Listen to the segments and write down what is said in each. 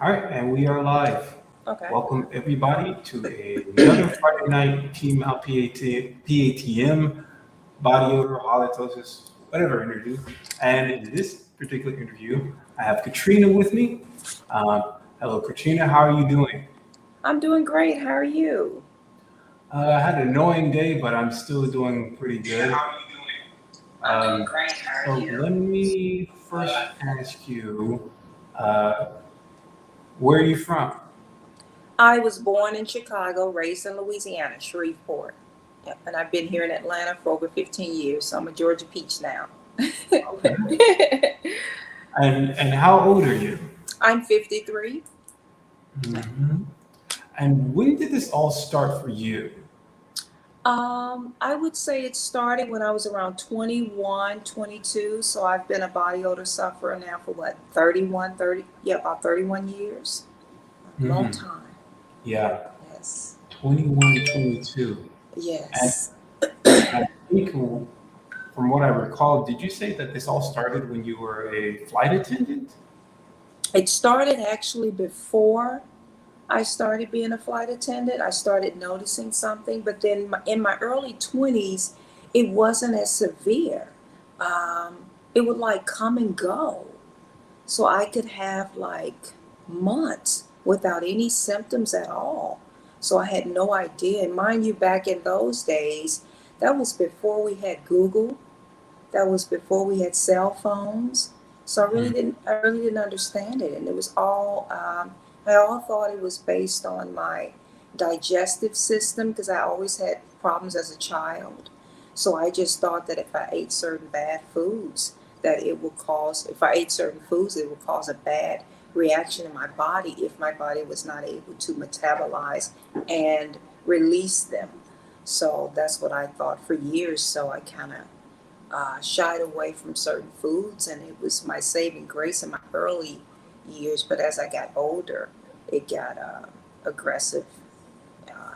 All right, and we are live. Okay. Welcome everybody to another Friday night TMAU PATM body odor, halitosis, whatever interview. And in this particular interview, I have Katrina with me. Hello, Katrina. How are you doing? I'm doing great. How are you? I had an annoying day, but I'm still doing pretty How good. are you doing? I'm doing Um, great. How are so you? let me first ask you, uh, where are you from? I was born in Chicago, raised in Louisiana, Shreveport. Yep. And I've been here in Atlanta for over 15 years, so I'm a Georgia peach now. Okay. And how old are you? I'm 53. Mhm. And when did this all start for you? I would say it started when I was around 21, 22. So I've been a body odor sufferer now for what, 31, 30? Yeah, about 31 years. A long Mhm. time. Yeah, Yes. 21, 22. And Yes. I think from what I recall, did you say that this all started when you were a flight attendant? It started actually before I started being a flight attendant. I started noticing something, but then in my early 20s, it wasn't as severe. It would like come and go. So I could have like months without any symptoms at all. So I had no idea. And mind you, back in those days, that was before we had Google. That was before we had cell phones. So I really didn't understand it. And it was all, I all thought it was based on my digestive system because I always had problems as a child. So I just thought that if I ate certain bad foods, that it would cause, if I ate certain foods, it would cause a bad reaction in my body if my body was not able to metabolize and release them. So that's what I thought for years. So I kind of shied away from certain foods, and it was my saving grace in my early years. But as I got older, it got aggressive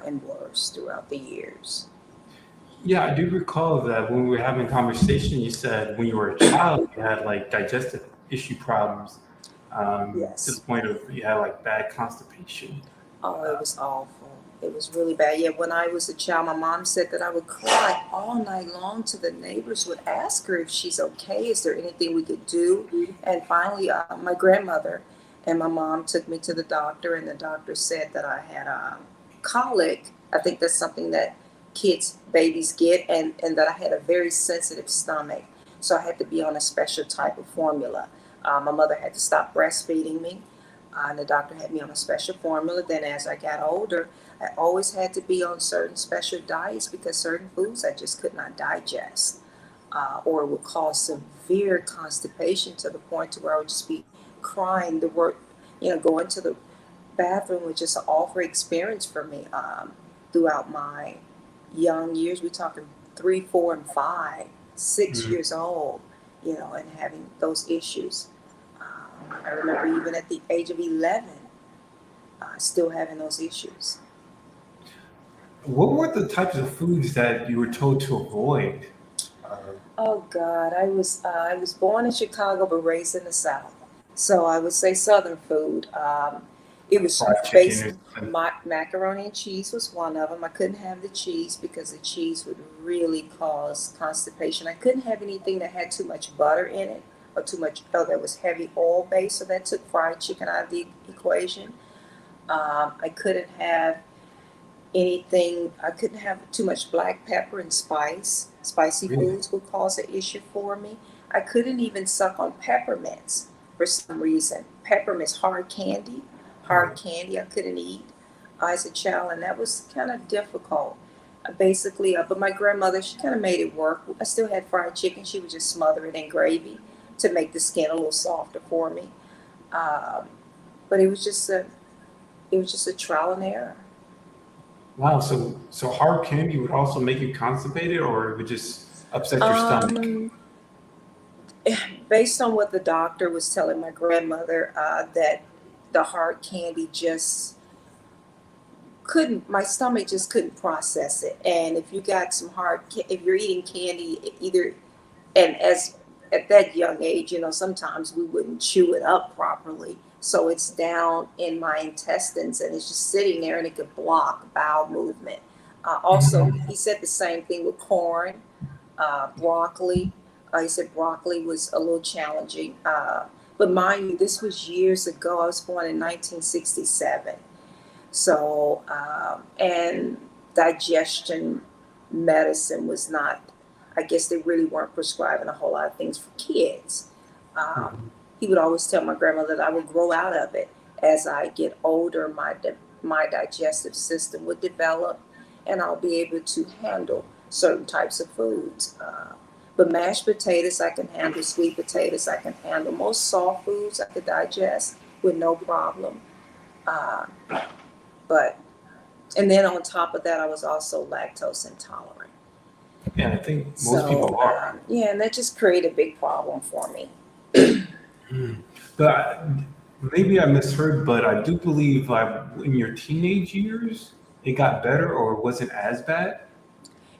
and worse throughout the years. Yeah, I do recall that when we were having a conversation, you said when you were a child, you had like digestive issue problems to the Yes. point of you had like bad constipation. Oh, it was awful. It was really bad. Yeah, when I was a child, my mom said that I would cry all night long to the neighbors would ask her if she's okay. Is there anything we could do? And finally, my grandmother and my mom took me to the doctor, and the doctor said that I had colic. I think that's something that babies get, and that I had a very sensitive stomach. So I had to be on a special type of formula. My mother had to stop breastfeeding me, and the doctor had me on a special formula. Then, as I got older, I always had to be on certain special diets because certain foods I just could not digest, or it would cause severe constipation to the point to where I would just be crying. The work, going to the bathroom was just an awful experience for me throughout my young years. We're talking 3, 4, and 5, 6 years old, and having those issues. I remember even at the age of 11, still having those issues. What were the types of foods that you were told to avoid? Uh, Oh God, I was born in Chicago but raised in the South, so I would say Southern food. It like was fried chicken based. or something? My macaroni and cheese was one of them. I couldn't have the cheese because the cheese would really cause constipation. I couldn't have anything that had too much butter in it or too much that was heavy oil based. So that took fried chicken out of the equation. I couldn't have anything. I couldn't have too much black pepper and spice. Spicy Really? foods would cause an issue for me. I couldn't even suck on peppermints for some reason. Peppermints, hard Right. candy, I couldn't eat as a child, and that was kind of difficult. But my grandmother, she kind of made it work. I still had fried chicken. She would just smother it in gravy to make the skin a little softer for me. Um, but it was just a trial and error. Wow. So hard candy would also make you constipated, or it would just upset your stomach. Um, Based on what the doctor was telling my grandmother, that the hard candy just couldn't, my stomach just couldn't process it. And if you got some if you're eating candy, either, and as at that young age, sometimes we wouldn't chew it up properly. So it's down in my intestines and it's just sitting there and it could block bowel movement. Also, he said the same thing with corn, broccoli. He said broccoli was a little challenging. But mind you, this was years ago. I was born in 1967. So, and digestion medicine was not, I guess they really weren't prescribing a whole lot of things for kids. He would always tell my grandmother that I would grow out of it as I get older. My digestive system would develop, and I'll be able to handle certain types of foods. But mashed potatoes, I can handle. Sweet potatoes, I can handle. Most soft foods, I could digest with no problem. And then on top of that, I was also lactose intolerant. Yeah, I think most people are. Yeah, and that just created a big problem for me. But maybe I misheard, but I do believe in your teenage years, it got better or wasn't as bad.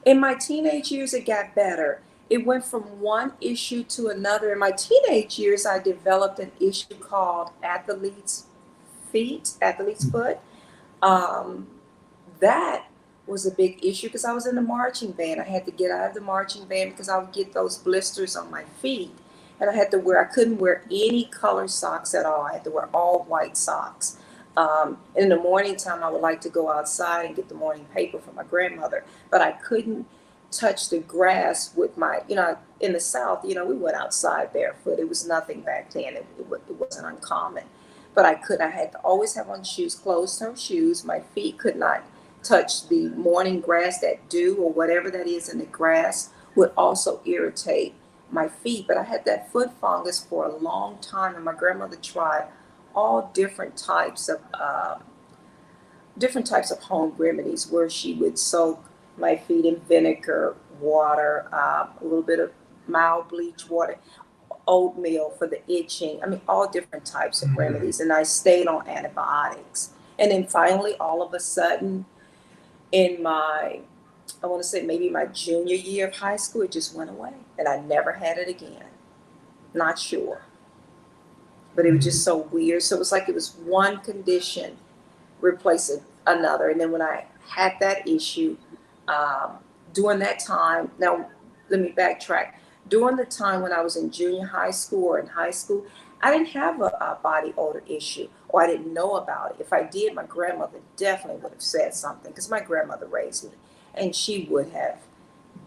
In my teenage years, it got better. It went from one issue to another. In my teenage years, I developed an issue called athlete's foot. That was a big issue because I was in the marching band. I had to get out of the marching band because I would get those blisters on my feet. And I couldn't wear any color socks at all. I had to wear all white socks. In the morning time, I would like to go outside and get the morning paper from my grandmother, but I couldn't touch the grass with my, in the South, we went outside barefoot. It was nothing back then. It wasn't uncommon, but I had to always have on shoes, closed-toe shoes. My feet could not touch the morning grass. That dew or whatever that is in the grass would also irritate my feet. But I had that foot fungus for a long time, and my grandmother tried all different types of home remedies where she would soak my feet in vinegar, water, a little bit of mild bleach water, oatmeal for the itching. I mean, all different types of remedies. And I stayed on antibiotics. And then finally, all of a sudden, in I want to say maybe my junior year of high school, it just went away. And I never had it again. Not sure. But it was just so weird. So it was like it was one condition replacing another. And then when I had that issue, during that time, now let me backtrack. During the time when I was in junior high school or in high school, I didn't have a body odor issue, or I didn't know about it. If I did, my grandmother definitely would have said something because my grandmother raised me, and she would have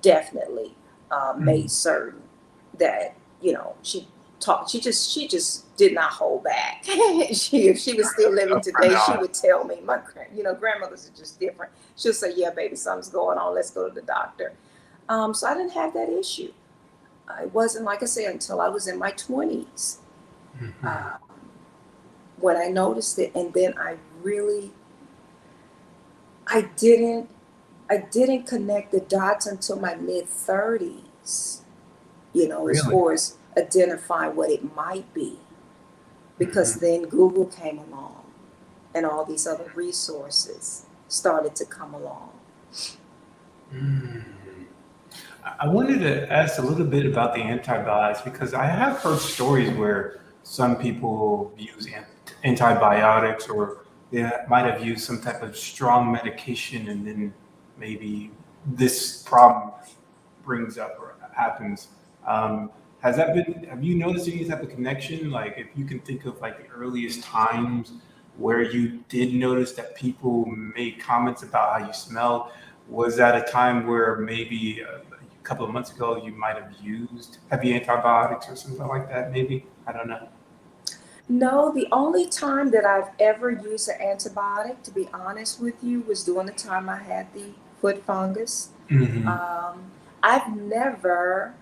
definitely made certain that she taught. She just did not hold back. If she was still living today, she would tell me. Grandmothers are just different. She'll say, "Yeah, baby, something's going on. Let's go to the doctor." So I didn't have that issue. It wasn't, like I said, until I was in my 20s when I noticed it, and then I didn't connect the dots until my mid-30s. As far as identifying what it might be, because then Google came along, and all these other resources started to come along. I wanted to ask a little bit about the antibiotics because I have heard stories where some people use antibiotics or they might have used some type of strong medication and then maybe this problem brings up or happens. Have you noticed any type of connection? Like if you can think of like the earliest times where you did notice that people made comments about how you smell, was that a time where maybe a couple of months ago you might have used heavy antibiotics or something like that? Maybe, I don't know. No, the only time that I've ever used an antibiotic, to be honest with you, was during the time I had the foot fungus. I've never,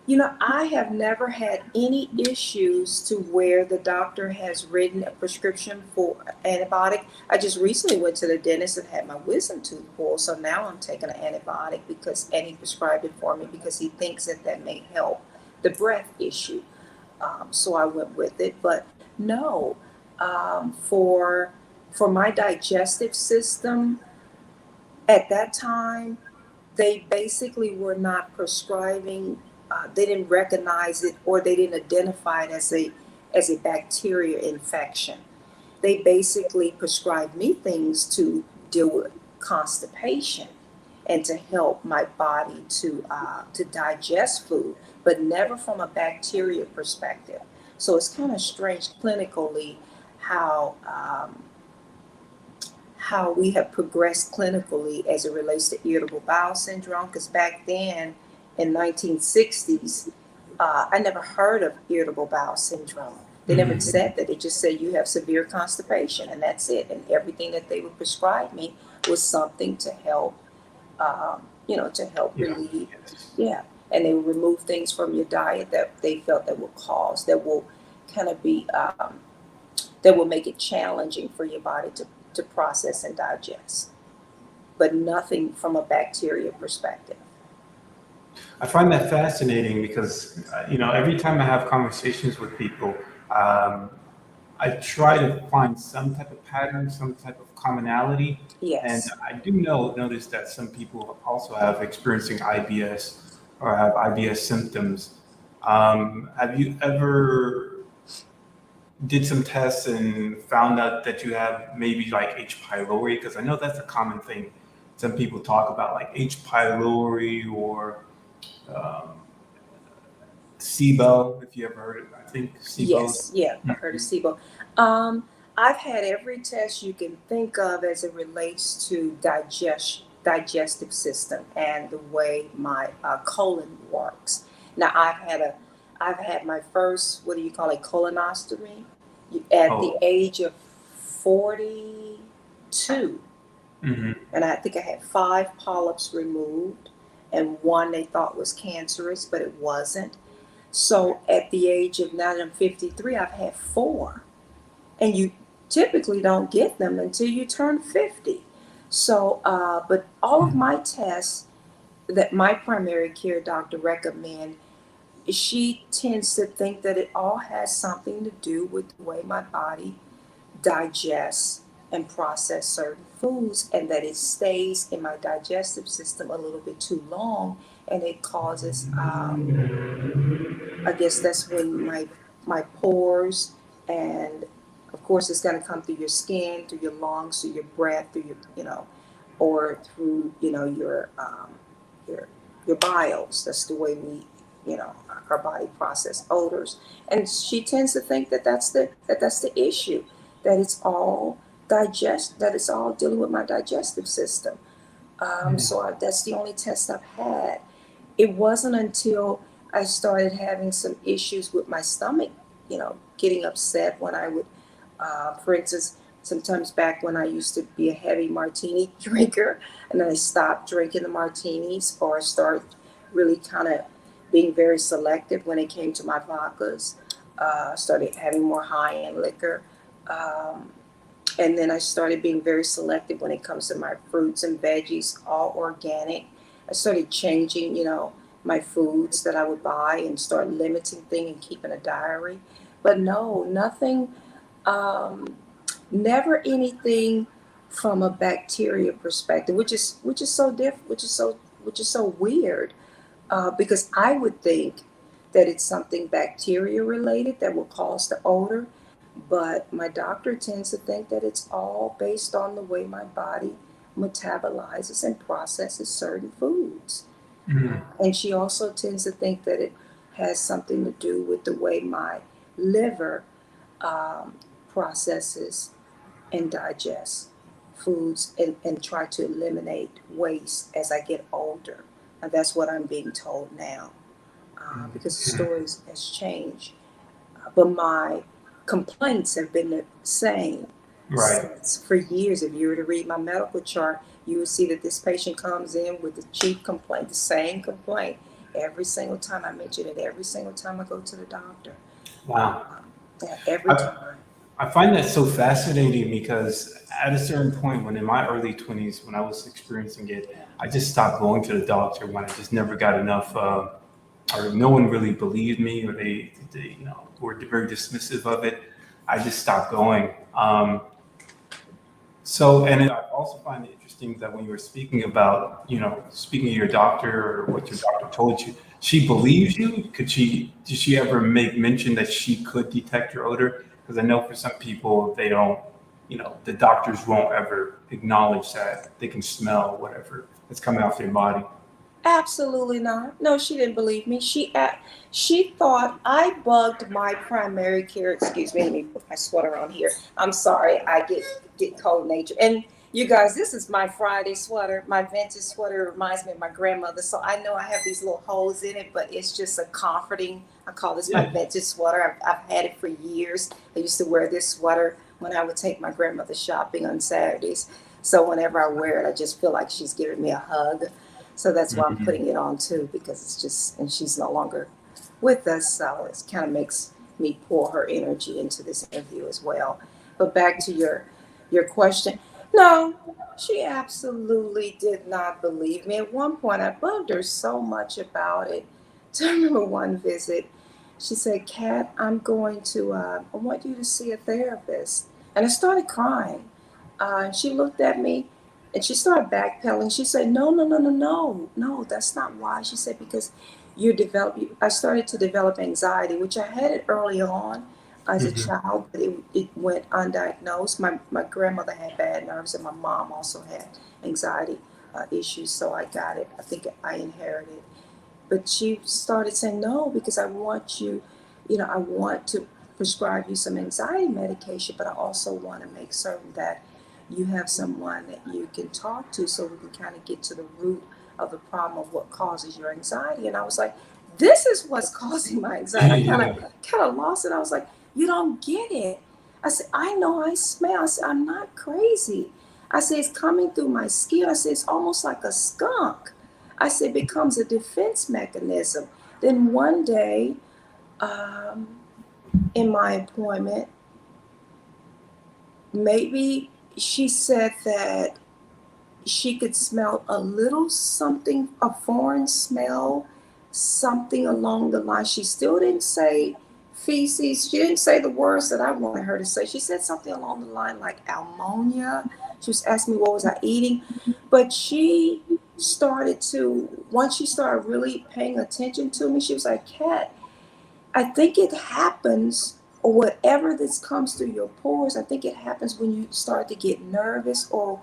I have never had any issues to where the doctor has written a prescription for antibiotic. I just recently went to the dentist and had my wisdom tooth pulled, so now I'm taking an antibiotic and he prescribed it for me because he thinks that may help the breath issue. So I went with it, but no, for my digestive system at that time, they basically were not prescribing they didn't recognize it, or they didn't identify it as a bacteria infection. They basically prescribed me things to deal with constipation and to help my body to digest food, but never from a bacteria perspective. So it's kind of strange clinically how how we have progressed clinically as it relates to irritable bowel syndrome. Because back then, in 1960s, I never heard of irritable bowel syndrome. They never said that. They just said you have severe constipation, and that's it. And everything that they would prescribe me was something to help, to help relieve. Yeah, and they would remove things from your diet that they felt that will kind of be, that will make it challenging for your body to process and digest, but nothing from a bacteria perspective. I find that fascinating because, every time I have conversations with people, I try to find some type of pattern, some type of commonality. And Yes. I do notice that some people also have experiencing IBS or have IBS symptoms. Have you ever did some tests and found out that you have maybe like H. pylori? Because I know that's a common thing. Some people talk about like H. pylori or um, SIBO, if you ever heard it. I think SIBO. Yes, yeah, I heard of SIBO. Um, I've had every test you can think of as it relates to digestive system and the way my colon works. Now, I've had my first, what do you call it, colonoscopy at the Oh, age of 42, hmm, and I think I had 5 polyps removed, and one they thought was cancerous, but it wasn't. So at the age of now that I'm 53, I've had 4. And you typically don't get them until you turn 50. So, but all of my tests that my primary care doctor recommend, she tends to think that it all has something to do with the way my body digests and process certain foods, and that it stays in my digestive system a little bit too long, and it causes I guess that's when my pores, and of course it's going to come through your skin, through your lungs, through your breath, through your or through your your biles. That's the way we our body process odors. And she tends to think that that's the issue, that it's all that it's all dealing with my digestive system. That's the only test I've had. It wasn't until I started having some issues with my stomach, getting upset when I would, for instance, sometimes back when I used to be a heavy martini drinker, and then I stopped drinking the martinis, or started really kind of being very selective when it came to my vodkas. Started having more high-end liquor. Um, and then I started being very selective when it comes to my fruits and veggies, all organic. I started changing, my foods that I would buy, and start limiting things and keeping a diary. But no, nothing, um, never anything from a bacteria perspective, which is so which is so weird, because I would think that it's something bacteria related that will cause the odor, but my doctor tends to think that it's all based on the way my body metabolizes and processes certain foods. hmm. And she also tends to think that it has something to do with the way my liver um, processes and digests foods, and try to eliminate waste as I get older. And that's what I'm being told now, because the stories has changed. But my complaints have been the same Right. since for years. If you were to read my medical chart, you would see that this patient comes in with the chief complaint, the same complaint, every single time I mention it, every single time I go to the doctor. Wow. Every I, time. I find that so fascinating because at a certain point, when in my early 20s, when I was experiencing it, I just stopped going to the doctor when I just never got enough, or no one really believed me, or they were very dismissive of it. I just stopped going. And I also find it interesting that when you were speaking about, speaking to your doctor or what your doctor told you, she believes you? Did she ever make mention that she could detect your odor? Because I know for some people, they don't, the doctors won't ever acknowledge that they can smell whatever that's coming off their body. Absolutely not. No, she didn't believe me. She thought I bugged my primary care. Excuse me, let me put my sweater on here. I'm sorry, I get cold nature. And you guys, this is my Friday sweater. My vintage sweater reminds me of my grandmother. So I know I have these little holes in it, but it's just a comforting. I call this my Yeah. vintage sweater. I've had it for years. I used to wear this sweater when I would take my grandmother shopping on Saturdays. So whenever I wear it, I just feel like she's giving me a hug. So that's why I'm Mhm. putting it on too, because it's just, and she's no longer with us. So it kind of makes me pour her energy into this interview as well. But back to your question. No, she absolutely did not believe me. At one point, I bugged her so much about it. So I remember one visit, she said, Kat, I want you to see a therapist. And I started crying. And she looked at me and she started backpedaling. She said, no, no, no, no, no, no, that's not why. She said, because I started to develop anxiety, which I had it early on as a Mhm. child, but it went undiagnosed. My grandmother had bad nerves and my mom also had anxiety issues. So I got it. I think I inherited. But she started saying, no, because I want to prescribe you some anxiety medication, but I also want to make certain that you have someone that you can talk to so we can kind of get to the root of the problem of what causes your anxiety. And I was like, this is what's causing my anxiety. I kind of Yeah. kind of lost it. I was like, you don't get it. I said, I know I smell. I said, I'm not crazy. I said, it's coming through my skin. I said, it's almost like a skunk. I said, it becomes a defense mechanism. Then one day, um, in my appointment, maybe she said that she could smell a little something, a foreign smell, something along the line. She still didn't say feces. She didn't say the words that I wanted her to say. She said something along the line like ammonia. She was asking me what was I eating. But once she started really paying attention to me, she was like, Kat, I think it happens, or whatever this comes through your pores, I think it happens when you start to get nervous or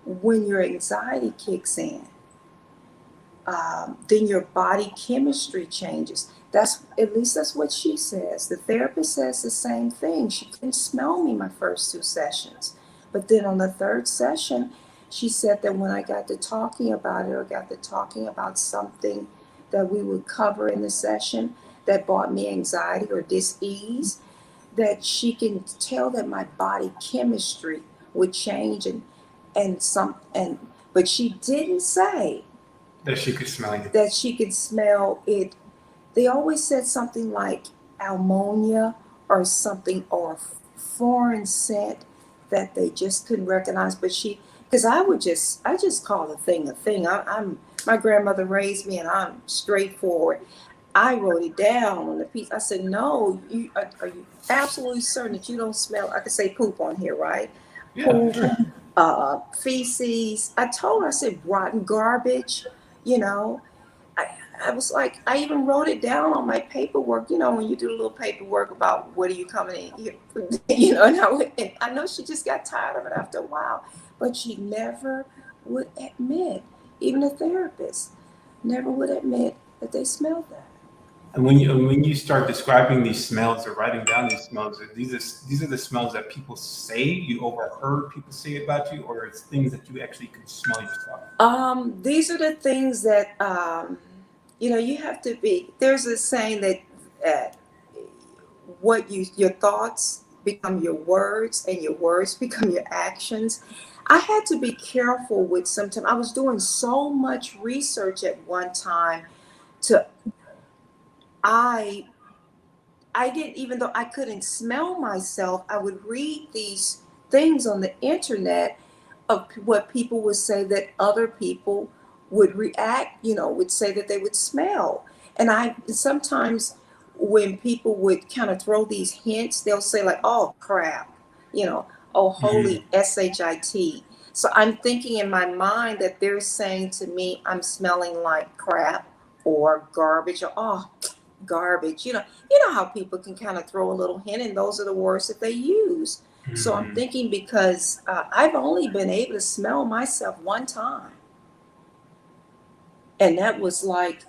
when your anxiety kicks in. Then your body chemistry changes. At least that's what she says. The therapist says the same thing. She couldn't smell me my first two sessions. But then on the third session, she said that when I got to talking about it or got to talking about something that we would cover in the session that brought me anxiety or dis-ease, that she can tell that my body chemistry would change and but she didn't say That she could smell you. that she could smell it. They always said something like ammonia or something or foreign scent that they just couldn't recognize. But because I just call a thing a thing. I'm my grandmother raised me, and I'm straightforward. I wrote it down on the piece. I said, "No, are you absolutely certain that you don't smell?" I could say poop on here, right? Yeah, Poop, sure. feces. I told her, I said, rotten garbage. You know, I, I was like, I even wrote it down on my paperwork. When you do a little paperwork about what are you coming in here, and I know she just got tired of it after a while, but she never would admit, even a therapist, never would admit that they smelled that. And when you start describing these smells or writing down these smells, these are the smells that people say you overheard people say about you, or it's things that you actually can smell yourself. These are the things that you have to be. There's a saying that your thoughts become your words, and your words become your actions. I had to be careful with sometimes. I was doing so much research at one time to I I didn't, even though I couldn't smell myself, I would read these things on the internet of what people would say that other people would react, would say that they would smell. And I sometimes, when people would kind of throw these hints, they'll say like, "Oh crap," you know, "Oh Mhm. holy shit." So I'm thinking in my mind that they're saying to me, I'm smelling like crap or garbage, or garbage. You know how people can kind of throw a little hint, and those are the words that they use. So I'm Mhm. thinking, because I've only been able to smell myself one time, and that was like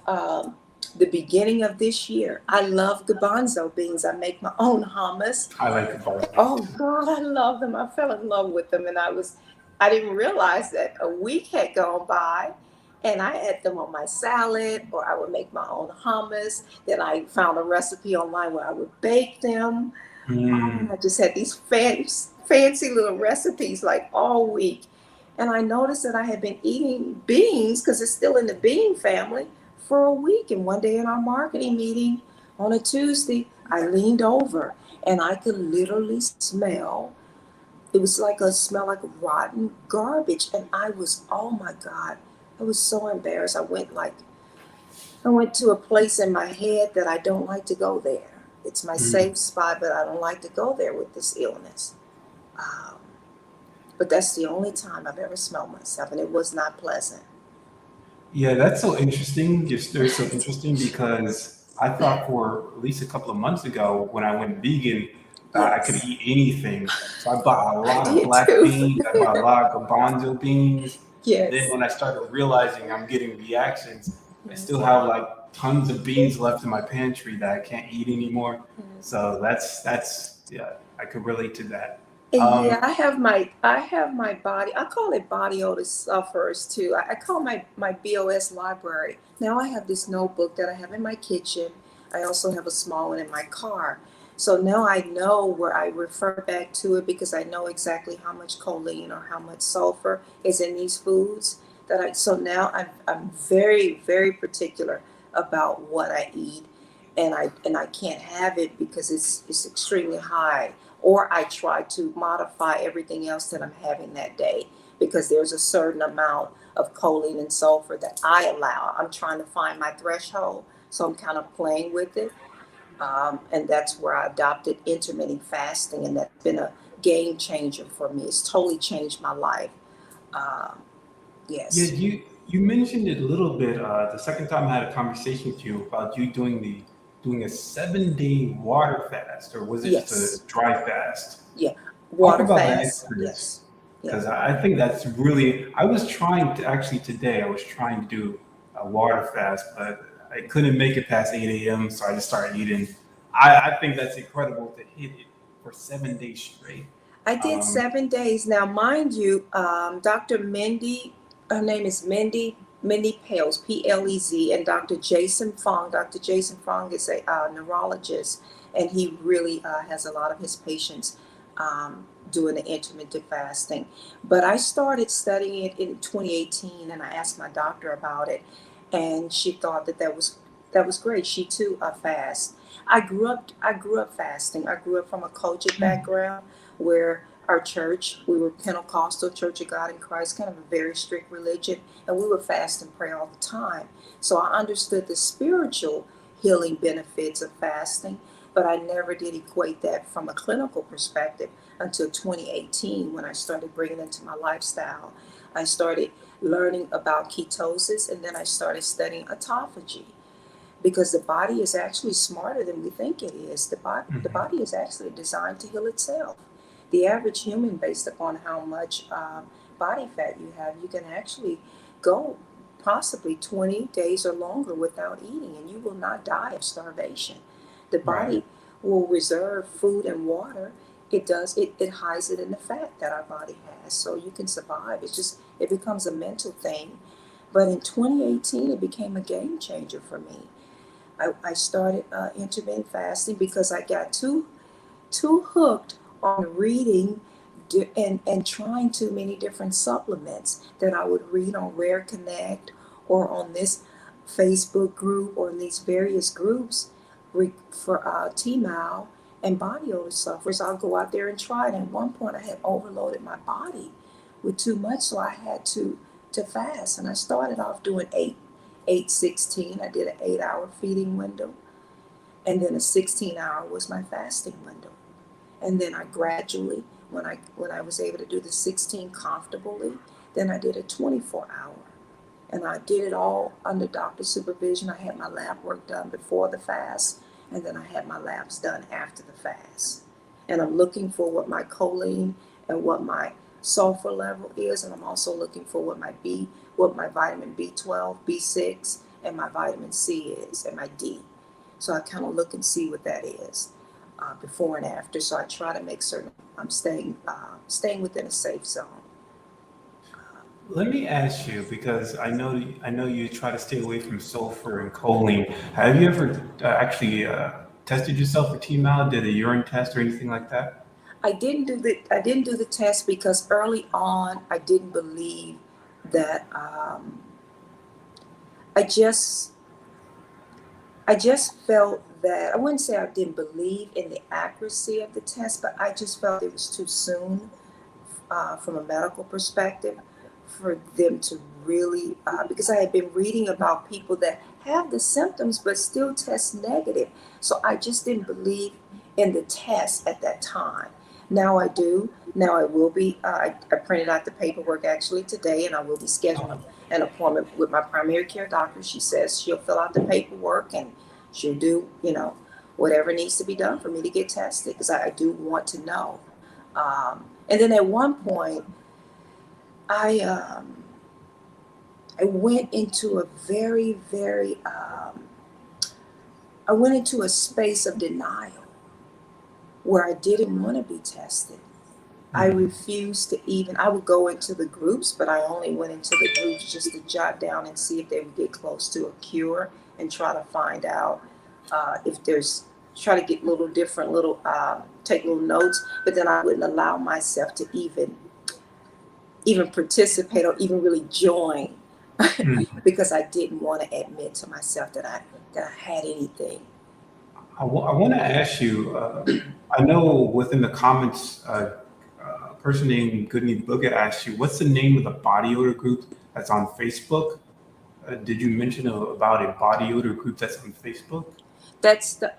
the beginning of this year. I love garbanzo beans. I make my own hummus. I like the bars Oh too. God, I love them. I fell in love with them, and I didn't realize that a week had gone by, and I had them on my salad, or I would make my own hummus. Then I found a recipe online where I would bake them. Oh, and Mm. I just had these fancy little recipes like all week. And I noticed that I had been eating beans, because it's still in the bean family, for a week. And one day in our marketing meeting on a Tuesday, I leaned over and I could literally smell. It was like a smell like rotten garbage. And I was, oh my God, I was so embarrassed. I went to a place in my head that I don't like to go there. It's my Mm. safe spot, but I don't like to go there with this illness. Um, but that's the only time I've ever smelled myself, and it was not pleasant. Yeah, that's so interesting. Your story's so interesting because I thought for at least a couple of months ago when I went vegan that I could Yes, eat anything. So I bought a I lot of did black too. beans, I bought a lot of garbanzo beans. And then Yes, when I started realizing I'm getting reactions, I still yes, have like tons of beans left in my pantry that I can't eat anymore. yes. So that's yeah, I could relate to that. Yeah, Um, I have my body. I call it body odor sufferers too. I call my BOS library. Now I have this notebook that I have in my kitchen. I also have a small one in my car. So now I know where I refer back to it, because I know exactly how much choline or how much sulfur is in these foods. So now I'm very, very particular about what I eat, and I can't have it because it's extremely high, or I try to modify everything else that I'm having that day, because there's a certain amount of choline and sulfur that I allow. I'm trying to find my threshold, so I'm kind of playing with it. And that's where I adopted intermittent fasting, and that's been a game changer for me. It's totally changed my life. Um, Yeah, yes, you mentioned it a little bit the second time I had a conversation with you about you doing a 7 day water fast, or was it just a yes, dry fast? yeah. Talk Water about that fast, experience yes, yeah. because I think that's really. I was trying to actually today. I was trying to do a water fast, but I couldn't make it past 8 a.m. So I just started eating. I think that's incredible to hit it for 7 days straight. I did Um, 7 days. Now, mind you, Dr. Mindy, her name is Mindy Pales, Plez, and Dr. Jason Fong. Dr. Jason Fong is a neurologist, and he really has a lot of his patients doing the intermittent fasting. But I started studying it in 2018, and I asked my doctor about it, and she thought that was great. She too fasts. I grew up fasting. I grew up from a culture background where our church, we were Pentecostal Church of God in Christ, kind of a very strict religion, and we would fast and pray all the time. So I understood the spiritual healing benefits of fasting, but I never did equate that from a clinical perspective until 2018, when I started bringing it into my lifestyle. I started learning about ketosis, and then I started studying autophagy, because the body is actually smarter than we think it is. The body is actually designed to heal itself. The average human, based upon how much body fat you have, you can actually go possibly 20 days or longer without eating, and you will not die of starvation. The right. body will reserve food and water. It hides it in the fat that our body has, so you can survive. It becomes a mental thing. But in 2018, it became a game changer for me. I started intermittent fasting because I got too hooked on reading and trying too many different supplements that I would read on Rare Connect, or on this Facebook group, or in these various groups for TMAU and body odor sufferers. I'll go out there and try it. And at one point, I had overloaded my body with too much, so I had to fast. And I started off doing 8-16. I did an 8-hour feeding window, and then a 16-hour was my fasting window. And then I gradually, when I was able to do the 16 comfortably, then I did a 24-hour. And I did it all under doctor's supervision. I had my lab work done before the fast, and then I had my labs done after the fast. And I'm looking for what my choline and what my sulfur level is, and I'm also looking for what my vitamin B12, B6, and my vitamin C is, and my D. So I kind of look and see what that is before and after. So I try to make certain I'm staying within a safe zone. Let me ask you, because I know you try to stay away from sulfur and choline. Have you ever actually tested yourself for TMAU? Did a urine test or anything like that? I didn't do the test because early on I didn't believe that I just I just felt that I wouldn't say I didn't believe in the accuracy of the test, but I just felt it was too soon from a medical perspective for them to really, because I had been reading about people that have the symptoms but still test negative. So I just didn't believe in the test at that time. Now I do. Now I will be, I printed out the paperwork actually today, and I will be scheduling an appointment with my primary care doctor. She says she'll fill out the paperwork and she'll do, whatever needs to be done for me to get tested because I do want to know. And then at one point, I I went into a I went into a space of denial where I didn't want to be tested. I Mhm. refused to even, I would go into the groups, but I only went into the groups just to jot down and see if they would get close to a cure and try to find out if there's, try to get little different, take little notes, but then I wouldn't allow myself to even participate or even really join Mm. because I didn't want to admit to myself that I had anything. I want to ask you. I know within the comments, a person named Goodney Booger asked you, "What's the name of the body odor group that's on Facebook?" Did you mention about a body odor group that's on Facebook? That's the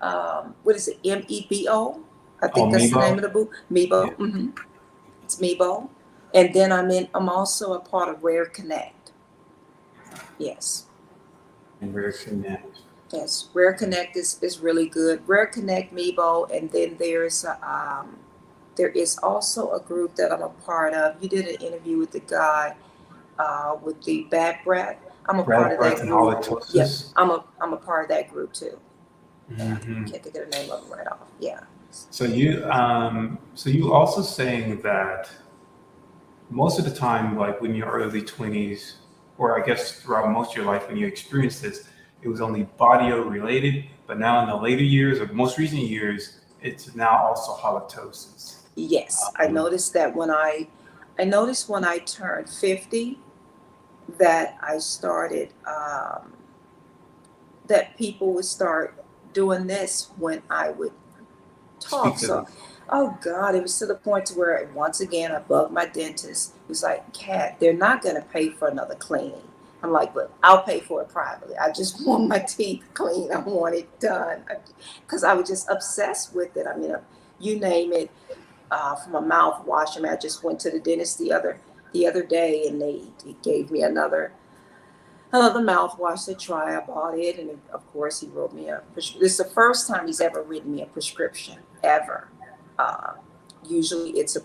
what is it? MEBO. I Oh, think that's the name Mebo. of the book. Yeah, Mebo. It's Mebo. And then I'm also a part of Rare Connect. Yes. and Rare Connect. Yes. Rare Connect is really good. Rare Connect, Mebo, and then there is also a group that I'm a part of. You did an interview with the guy with the bad breath. I'm a part Bad of breath that and group. Yep, halitosis. I'm a part of that group too. Yeah, Hmm. can't think of the name of them right off. Yeah. So you also saying that most of the time, like when you're early 20s, or I guess throughout most of your life when you experienced this, it was only body odor related, but now in the later years or most recent years, it's now also halitosis. Yes, Um, I noticed when I turned 50 that I started that people would start doing this when I would talk. speak So, to oh God, it was to the point to where once again I bugged my dentist. He was like, "Kat, they're not going to pay for another cleaning." I'm like, "But I'll pay for it privately. I just want my teeth clean. I want it done." Because I was just obsessed with it. I mean, you name it, from a mouthwash. I mean, I just went to the dentist the other day, and he gave me another mouthwash to try. I bought it, and of course, he wrote me a prescription. This is the first time he's ever written me a prescription ever. Uh, Usually, it's a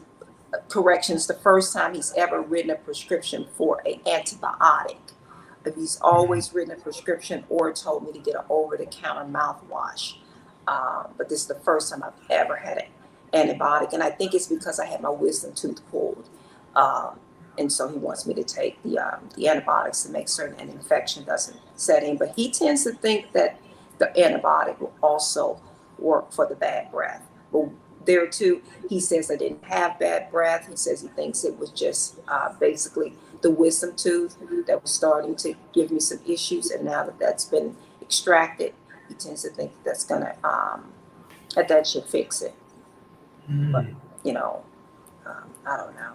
correction. It's the first time he's ever written a prescription for an antibiotic. But he's Mhm. always written a prescription or told me to get an over-the-counter mouthwash. But this is the first time I've ever had an antibiotic, and I think it's because I had my wisdom tooth pulled. Um, and so he wants me to take the antibiotics to make certain an infection doesn't set in. But he tends to think that the antibiotic will also work for the bad breath. But there too, he says I didn't have bad breath. He says he thinks it was just basically the wisdom tooth that was starting to give me some issues, and now that that's been extracted, he tends to think that's gonna that should fix it. But Mm. you know, I don't know.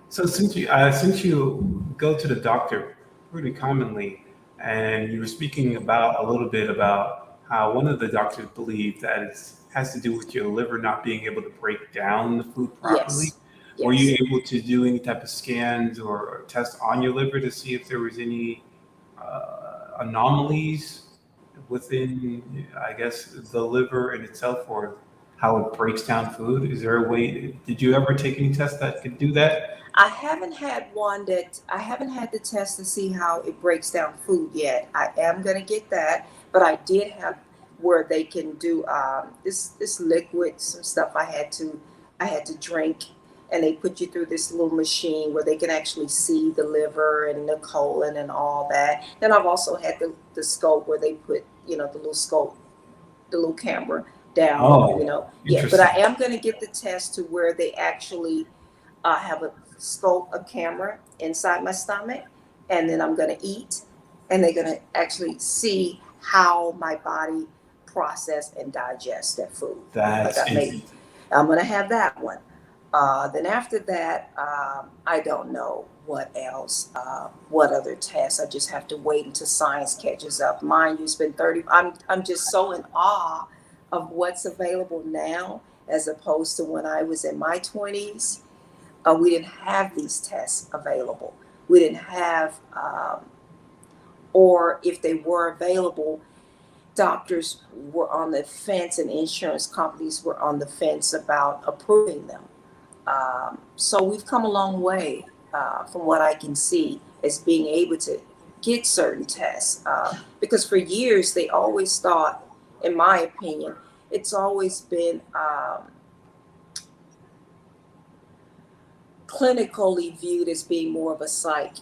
So since you go to the doctor pretty commonly, and you were speaking about a little bit about how one of the doctors believed that it has to do with your liver not being able to break down the food properly. Yes, Were you Yes. able to do any type of scans or tests on your liver to see if there was any anomalies within, I guess, the liver in itself, or how it breaks down food? Is there a way? Did you ever take any tests that could do that? I haven't had the test to see how it breaks down food yet. I am gonna get that, but I did have where they can do this liquid, some stuff I had to drink, and they put you through this little machine where they can actually see the liver and the colon and all that. Then I've also had the scope where they put, the little scope, the little camera down, Oh, Yeah, but I interesting. am going to get the test to where they actually have a scope, a camera inside my stomach, and then I'm going to eat, and they're going to actually see how my body process and digest that food. Like That's I made, interesting. I'm going to have that one. Then after that, I don't know what else, what other tests. I just have to wait until science catches up. Mind you, it's been 30. I'm just so in awe of what's available now as opposed to when I was in my 20s. We didn't have these tests available. We didn't have, or if they were available, doctors were on the fence and insurance companies were on the fence about approving them. So we've come a long way from what I can see as being able to get certain tests. Because for years, they always thought, in my opinion, it's always been clinically viewed as being more of a psych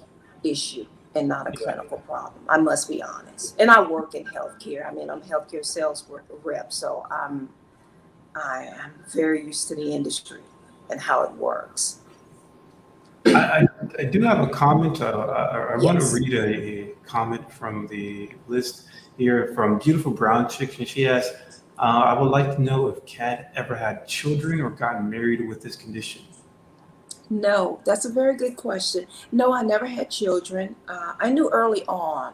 issue and not a Yeah. clinical problem. I must be honest. And I work in healthcare. I mean, I'm a healthcare sales rep, so I'm very used to the industry and how it works. I, I, I do have a comment. I want to Yes. read a comment from the list here from Beautiful Brown Chick, and she asks, I would like to know if Kat ever had children or gotten married with this condition. No, that's a very good question. No, I never had children. I knew early on.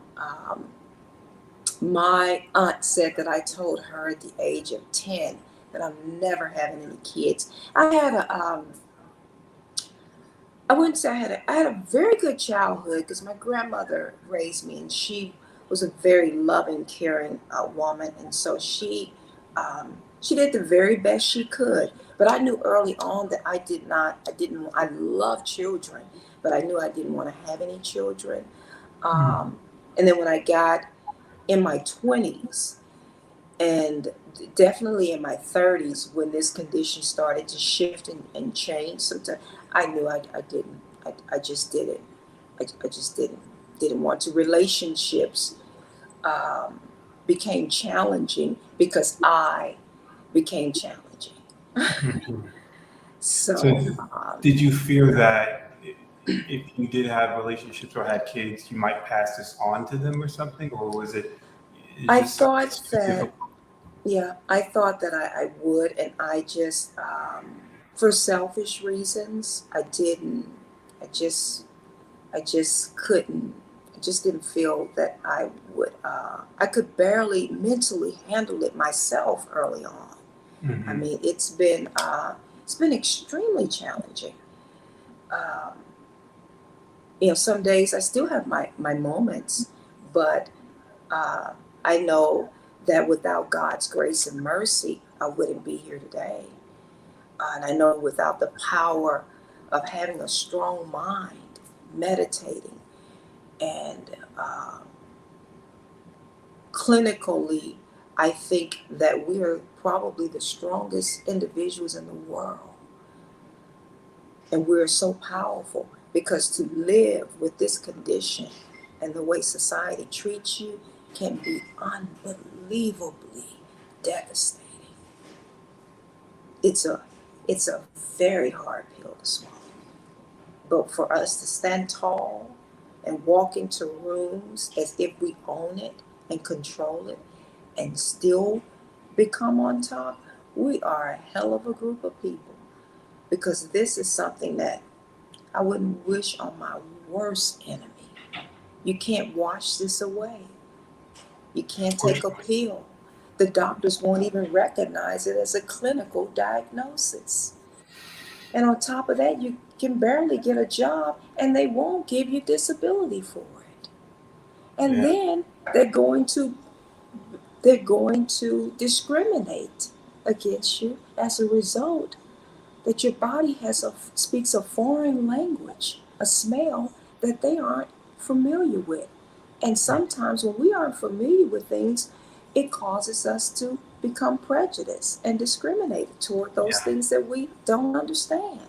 My aunt said that I told her at the age of 10 that I'm never having any kids. I wouldn't say I had a very good childhood because my grandmother raised me and she was a very loving, caring woman. And so she did the very best she could. But I knew early on that I love children, but I knew I didn't want to have any children. Mm. Um, and then when I got in my 20s, and definitely in my 30s when this condition started to shift and change sometimes I knew I didn't I just didn't I just didn't want to. Relationships um, became challenging because I became challenging. Mhm. So, So did you fear that if you did have relationships or had kids, you might pass this on to them or something, or was it I just something thought that, specific? yeah, I thought that I would, and I just, for selfish reasons, I didn't. I just, I just couldn't. I just didn't feel that I would. I could barely mentally handle it myself early on. I Hmm. mean, it's been extremely challenging. Um, some days I still have my moments, but uh, I know that without God's grace and mercy, I wouldn't be here today. And I know without the power of having a strong mind, meditating, and clinically, I think that we are probably the strongest individuals in the world. And we're so powerful because to live with this condition and the way society treats you can be unbelievably devastating. It's a it's a very hard pill to swallow. But for us to stand tall and walk into rooms as if we own it and control it and still become on top, we are a hell of a group of people because this is something that I wouldn't wish on my worst enemy. You can't wash this away. You can't take a pill. The doctors won't even recognize it as a clinical diagnosis. And on top of that, you can barely get a job and they won't give you disability for it. And Yeah. then they're going to they're going to discriminate against you as a result that your body speaks a foreign language, a smell that they aren't familiar with. And sometimes when we aren't familiar with things, it causes us to become prejudiced and discriminated toward those Yeah. things that we don't understand.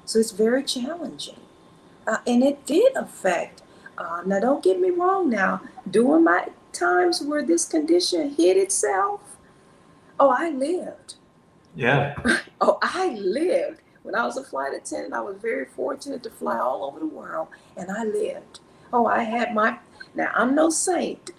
So it's very challenging. And it did affect, now don't get me wrong now, during my times where this condition hit itself, oh, I lived. Yeah. Oh, I lived. When I was a flight attendant, I was very fortunate to fly all over the world, and I lived. Oh, I had my, now I'm no saint.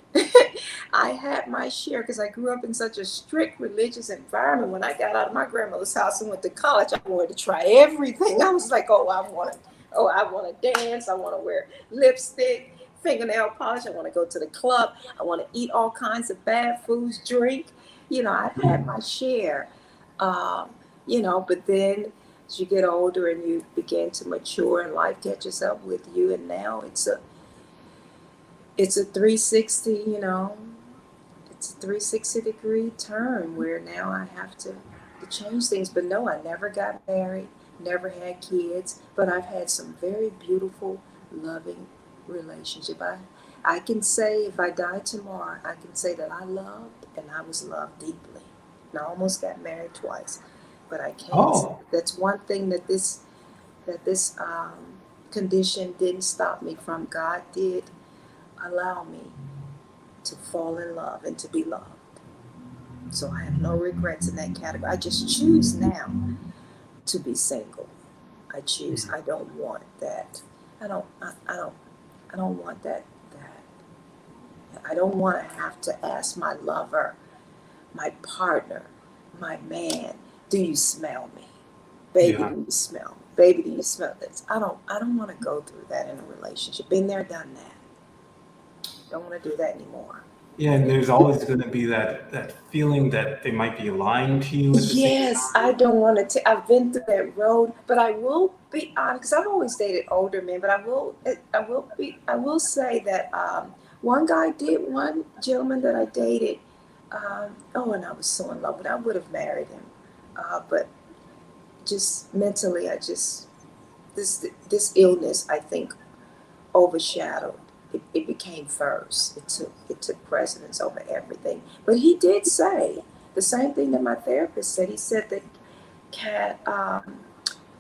I had my share because I grew up in such a strict religious environment. When I got out of my grandmother's house and went to college, I wanted to try everything. I was like, I want to dance. I want to wear lipstick, fingernail polish. I want to go to the club. I want to eat all kinds of bad foods, drink. I've had my share. Um, but then as you get older and you begin to mature and life catches up with you, and now it's a 360, it's a 360-degree turn where now I have to change things. But no, I never got married, never had kids, but I've had some very beautiful, loving relationship. I can say if I die tomorrow, I can say that I loved and I was loved deeply. And I almost got married twice, but I can't. Oh, That's one thing that this condition didn't stop me from. God did allow me to fall in love and to be loved. So I have no regrets in that category. I just choose now to be single. I choose. I don't want that. I don't. I don't. I don't want that. I don't want to have to ask my lover, my partner, my man, do you smell me? Baby, yeah. do you smell me? Baby, do you smell this? I don't want to go through that in a relationship. Been there, done that. Don't want to do that anymore. Yeah, and there's always going to be that feeling that they might be lying to you at the same Yes, I time. don't want to. I've been through that road, but I will be honest because I've always dated older men. But I will say that one gentleman that I dated. And I was so in love with him. I would have married him, but just mentally, this illness I think overshadowed. It became first. It took precedence over everything. But he did say the same thing that my therapist said. He said that Cat,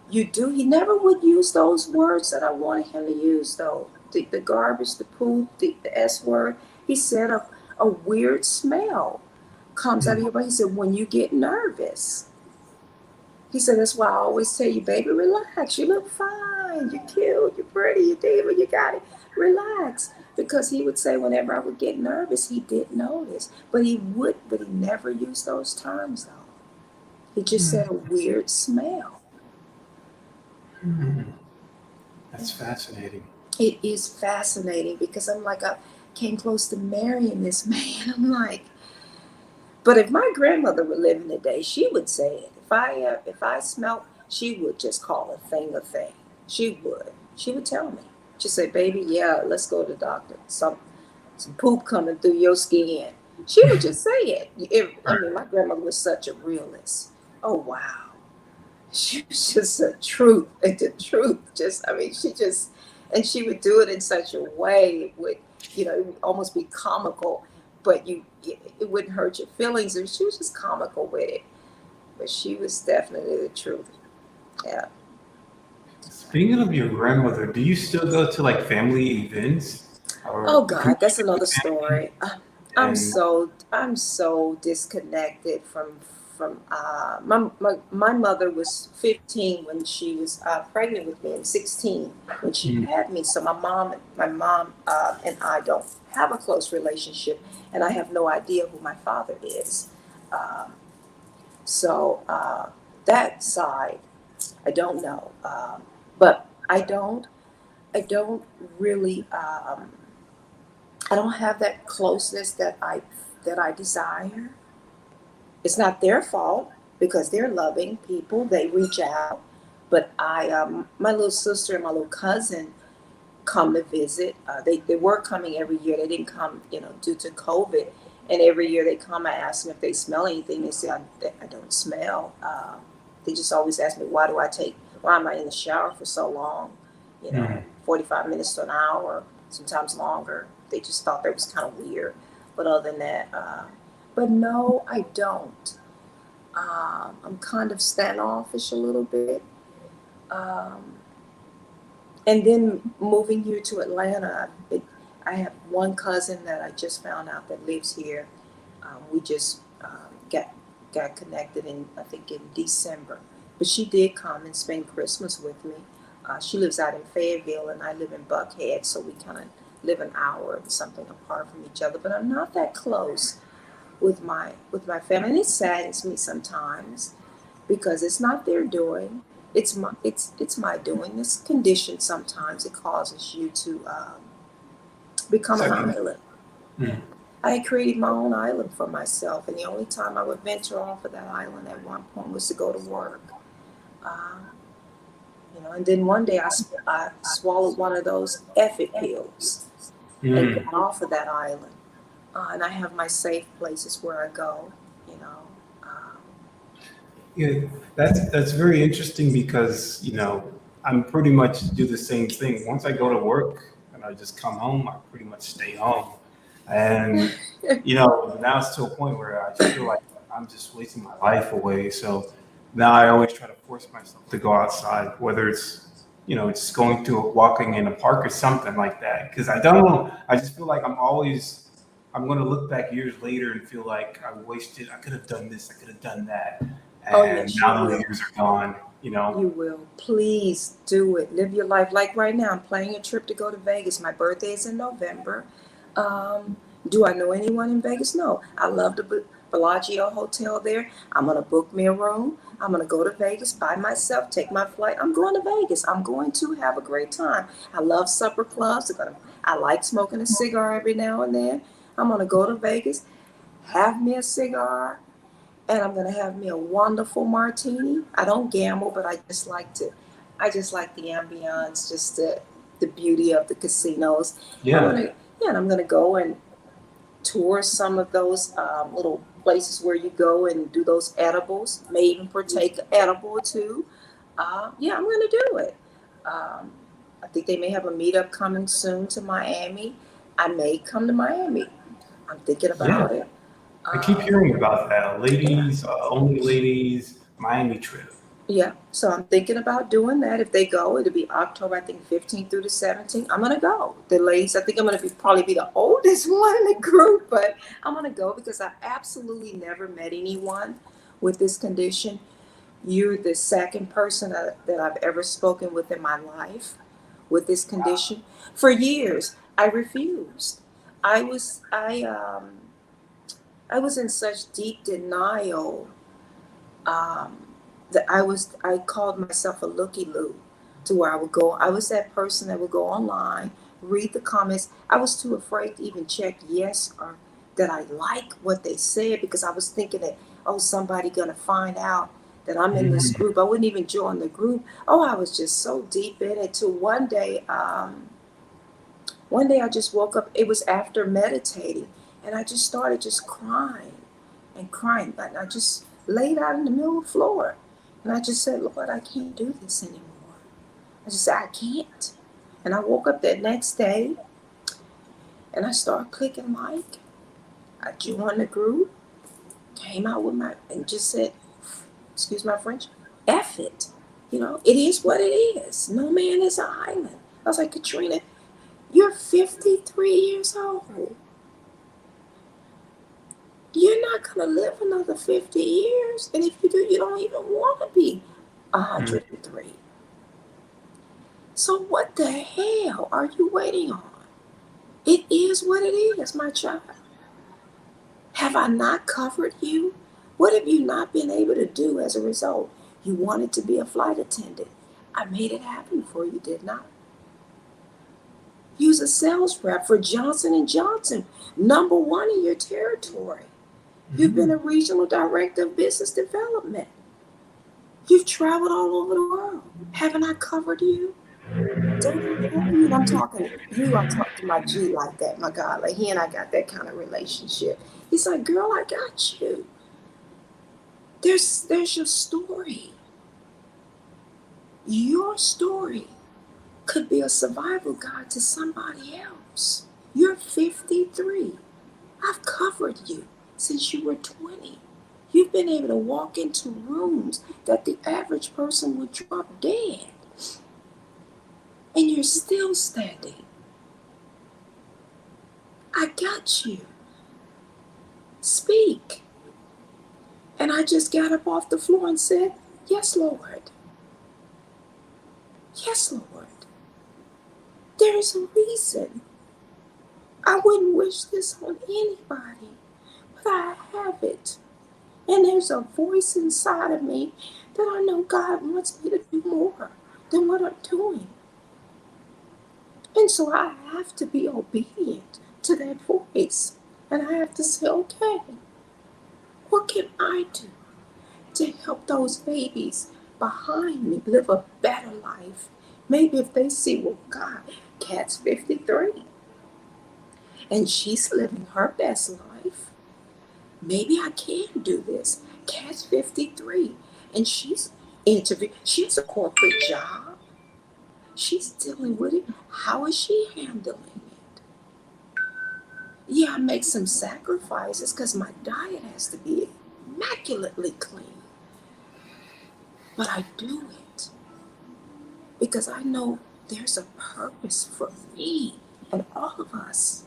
you do. He never would use those words that I wanted him to use though. The garbage, the poop, the S word. He said a weird smell comes out of your body. He said when you get nervous. He said, that's why I always tell you, baby, relax. You look fine. You're cute. You're pretty. You're diva. You got it. Relax. Because he would say whenever I would get nervous, he did notice. But he never used those terms though. He just said a weird smell. Hmm. That's fascinating. It is fascinating because I'm like, I came close to marrying this man. I'm like, but if my grandmother were living today, she would say it. If I smelt, she would just call a thing a thing. She would. She would tell me. She'd say, "Baby, yeah, let's go to the doctor. Some poop coming through your skin." She would just say it. I mean, my grandmother was such a realist. Oh wow, she was just a truth. And the truth, just I mean, and she would do it in such a way it would, it would almost be comical, but it wouldn't hurt your feelings. And she was just comical with it. But she was definitely the truth. Yeah. Speaking of your grandmother, do you still go to like family events Oh or God, that's community another family? story. And I'm so disconnected from my mother was 15 when she was pregnant with me and 16 when she mm, had me. So my mom and I don't have a close relationship, and I have no idea who my father is. Um, so that side I don't know, but I don't really. I don't have that closeness that I desire. It's not their fault because they're loving people. They reach out, But my little sister and my little cousin come to visit. They were coming every year. They didn't come, due to COVID. And every year they come, I ask them if they smell anything. They say, I don't smell. They just always ask me, why am I in the shower for so long? Mm. 45 minutes to an hour, sometimes longer. They just thought that was kind of weird. But other than that, but no, I don't. I'm kind of standoffish a little bit. And then moving here to Atlanta, I have one cousin that I just found out that lives here. We just got connected I think in December. But she did come and spend Christmas with me. She lives out in Fayetteville and I live in Buckhead, so we kind of live an hour and something apart from each other. But I'm not that close with my family, and it saddens me sometimes because it's not their doing. It's my doing. This condition sometimes it causes you to become an island. Mm. I created my own island for myself, and the only time I would venture off of that island at one point was to go to work. And then one day I swallowed one of those F-it pills and got off of that island. And I have my safe places where I go. Yeah, that's very interesting because I'm pretty much do the same thing. Once I go to work and I just come home, I pretty much stay home. And now it's to a point where I just feel like I'm just wasting my life away. So now I always try to force myself to go outside, whether it's going to walking in a park or something like that. Because I don't know, I just feel like I'm going to look back years later and feel like I could have done this, I could have done that. And now those years are gone, You will. Please do it. Live your life. Like right now, I'm planning a trip to go to Vegas. My birthday is in November. Do I know anyone in Vegas? No. I love the Bellagio Hotel there. I'm going to book me a room. I'm going to go to Vegas by myself, take my flight. I'm going to Vegas. I'm going to have a great time. I love supper clubs. I like smoking a cigar every now and then. I'm going to go to Vegas, have me a cigar, and I'm gonna have me a wonderful martini. I don't gamble, but I just like the ambiance, just the beauty of the casinos. Yeah. And I'm gonna go and tour some of those little places where you go and do those edibles. May even partake an edible or two. I'm gonna do it. I think they may have a meetup coming soon to Miami. I may come to Miami. I'm thinking about it. I keep hearing about that. Ladies, only ladies, Miami trip. Yeah, so I'm thinking about doing that. If they go, it'll be October, I think 15th through the 17th. I'm gonna go. The ladies, I think I'm gonna probably be the oldest one in the group, but I'm gonna go because I absolutely never met anyone with this condition. You're the second person that I've ever spoken with in my life with this condition. For years, I refused. I was in such deep denial that I called myself a looky-loo, to where I was that person that would go online, read the comments. I was too afraid to even check yes or that I like what they said, because I was thinking that, somebody gonna find out that I'm in this group. I wouldn't even join the group. I was just so deep in it till one day I just woke up. It was after meditating, and I just started just crying and crying. And I just laid out in the middle of the floor. And I just said, Lord, I can't do this anymore. I just said, I can't. And I woke up that next day, and I started clicking like. I joined the group, came out and just said, excuse my French, F it. It is what it is. No man is an island. I was like, Katrina, you're 53 years old. You're not going to live another 50 years. And if you do, you don't even want to be 103. So what the hell are you waiting on? It is what it is, my child. Have I not covered you? What have you not been able to do as a result? You wanted to be a flight attendant. I made it happen for you, didn't I? Use a sales rep for Johnson & Johnson, #1 in your territory. You've been a regional director of business development. You've traveled all over the world. Haven't I covered you? Don't I have you? And I'm talking you, I talk to my G like that, my God. Like he and I got that kind of relationship. He's like, girl, I got you. There's your story. Your story could be a survival guide to somebody else. You're 53. I've covered you since you were 20. You've been able to walk into rooms that the average person would drop dead. And you're still standing. I got you. Speak. And I just got up off the floor and said, yes, Lord. Yes, Lord. There is a reason. I wouldn't wish this on anybody, but I have it. And there's a voice inside of me that I know God wants me to do more than what I'm doing. And so I have to be obedient to that voice. And I have to say, okay, what can I do to help those babies behind me live a better life? Maybe if they see, well, God, Kat's 53 and she's living her best life. Maybe I can do this. Kat's 53 and she's has a corporate job. She's dealing with it. How is she handling it? Yeah, I make some sacrifices because my diet has to be immaculately clean. But I do it because I know there's a purpose for me and all of us.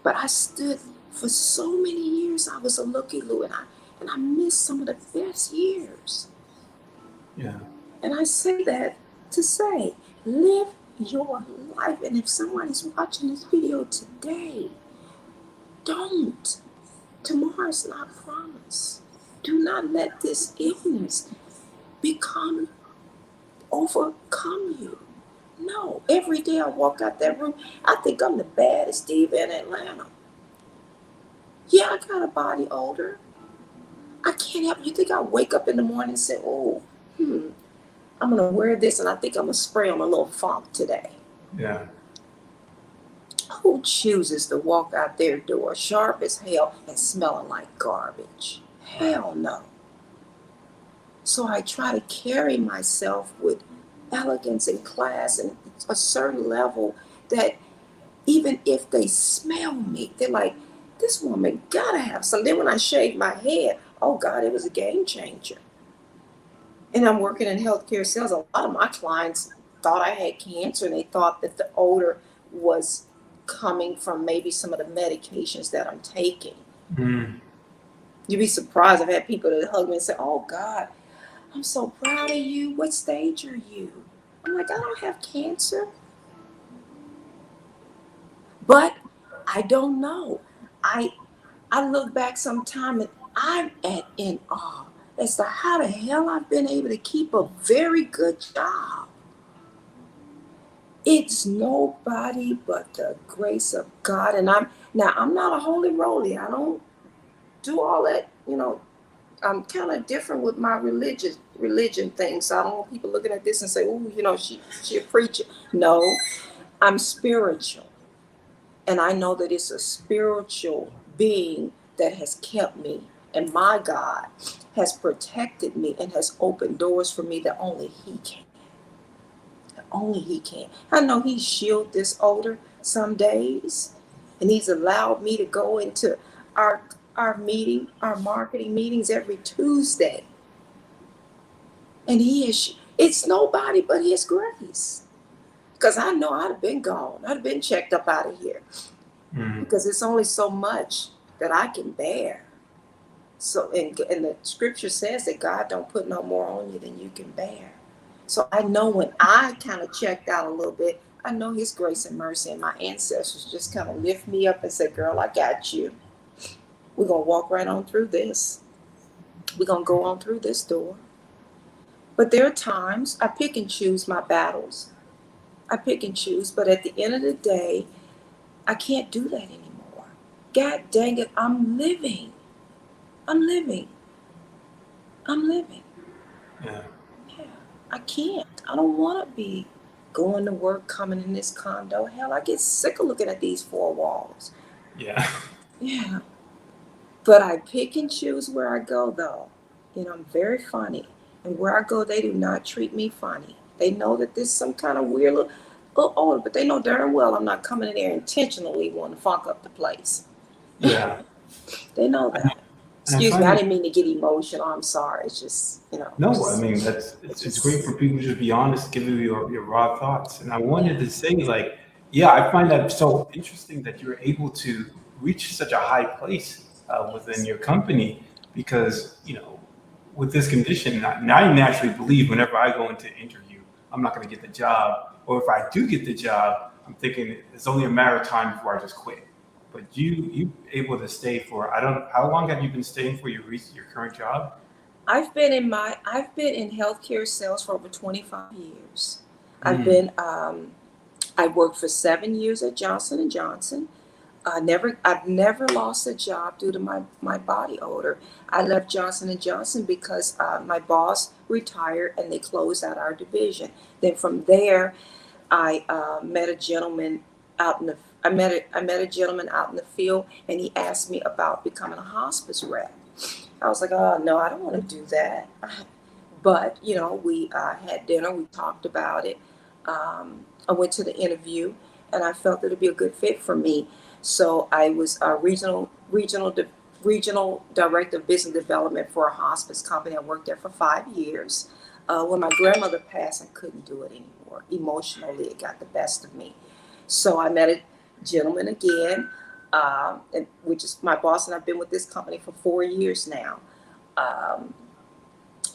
But I stood for so many years. I was a looky-loo, and I missed some of the best years. Yeah. And I say that to say, live your life. And if somebody's watching this video today, don't. Tomorrow's not promised. Do not let this illness overcome you. No, every day I walk out that room, I think I'm the baddest diva in Atlanta. Yeah, I got a body odor. I can't help. You think I wake up in the morning and say, oh, I'm going to wear this and I think I'm going to spray on a little funk today. Yeah. Who chooses to walk out their door sharp as hell and smelling like garbage? Hell no. So I try to carry myself with elegance and class and a certain level that even if they smell me, they're like, this woman gotta have some. Then when I shave my head, oh God, it was a game changer. And I'm working in healthcare sales. A lot of my clients thought I had cancer and they thought that the odor was coming from maybe some of the medications that I'm taking. Mm. You'd be surprised. I've had people that hug me and say, oh God, I'm so proud of you. What stage are you? I'm like, I don't have cancer. But I don't know. I look back sometime and I'm in awe as to how the hell I've been able to keep a very good job. It's nobody but the grace of God. And I'm not a holy roly. I don't do all that, I'm kind of different with my religion thing. So I don't want people looking at this and say, oh, she a preacher. No, I'm spiritual. And I know that it's a spiritual being that has kept me. And my God has protected me and has opened doors for me that only He can. That only He can. I know He shielded this odor some days. And He's allowed me to go into our marketing meetings every Tuesday. And it's nobody but His grace. Because I know I'd have been gone. I'd have been checked up out of here. Because it's only so much that I can bear. So, and the scripture says that God don't put no more on you than you can bear. So I know when I kind of checked out a little bit, I know His grace and mercy and my ancestors just kind of lift me up and say, girl, I got you. We're going to walk right on through this. We're going to go on through this door. But there are times I pick and choose my battles. I pick and choose. But at the end of the day, I can't do that anymore. God dang it, I'm living. Yeah. I can't. I don't want to be going to work, coming in this condo. Hell, I get sick of looking at these four walls. Yeah. Yeah. But I pick and choose where I go, though. I'm very funny. And where I go, they do not treat me funny. They know that this is some kind of weird little odor, but they know darn well I'm not coming in there intentionally wanting to funk up the place. Yeah. They know I, that. and I Excuse me, find I it, didn't mean to get emotional. I'm sorry. It's just, no, I just, mean, it's it's great just, for people to just be honest, give you your raw thoughts. And I wanted yeah. to say, like, yeah, I find that so interesting that you're able to reach such a high place within Yes. your company because, with this condition, I naturally believe whenever I go into interview, I'm not going to get the job. Or if I do get the job, I'm thinking it's only a matter of time before I just quit. But you able to stay for, I don't, how long have you been staying for your current job? I've been in healthcare sales for over 25 years. I've Mm. been, I worked for 7 years at Johnson and Johnson. I've never lost a job due to my body odor. I left Johnson and Johnson because my boss retired and they closed out our division. Then from there, I met a gentleman out in the I met a gentleman out in the field, and he asked me about becoming a hospice rep. I was like, oh no, I don't want to do that. But we had dinner, we talked about it. I went to the interview, and I felt that it'd be a good fit for me. So I was a regional director of business development for a hospice company. I worked there for 5 years. When my grandmother passed, I couldn't do it anymore. Emotionally, it got the best of me. So I met a gentleman again, which is my boss, and I've been with this company for 4 years now. Um,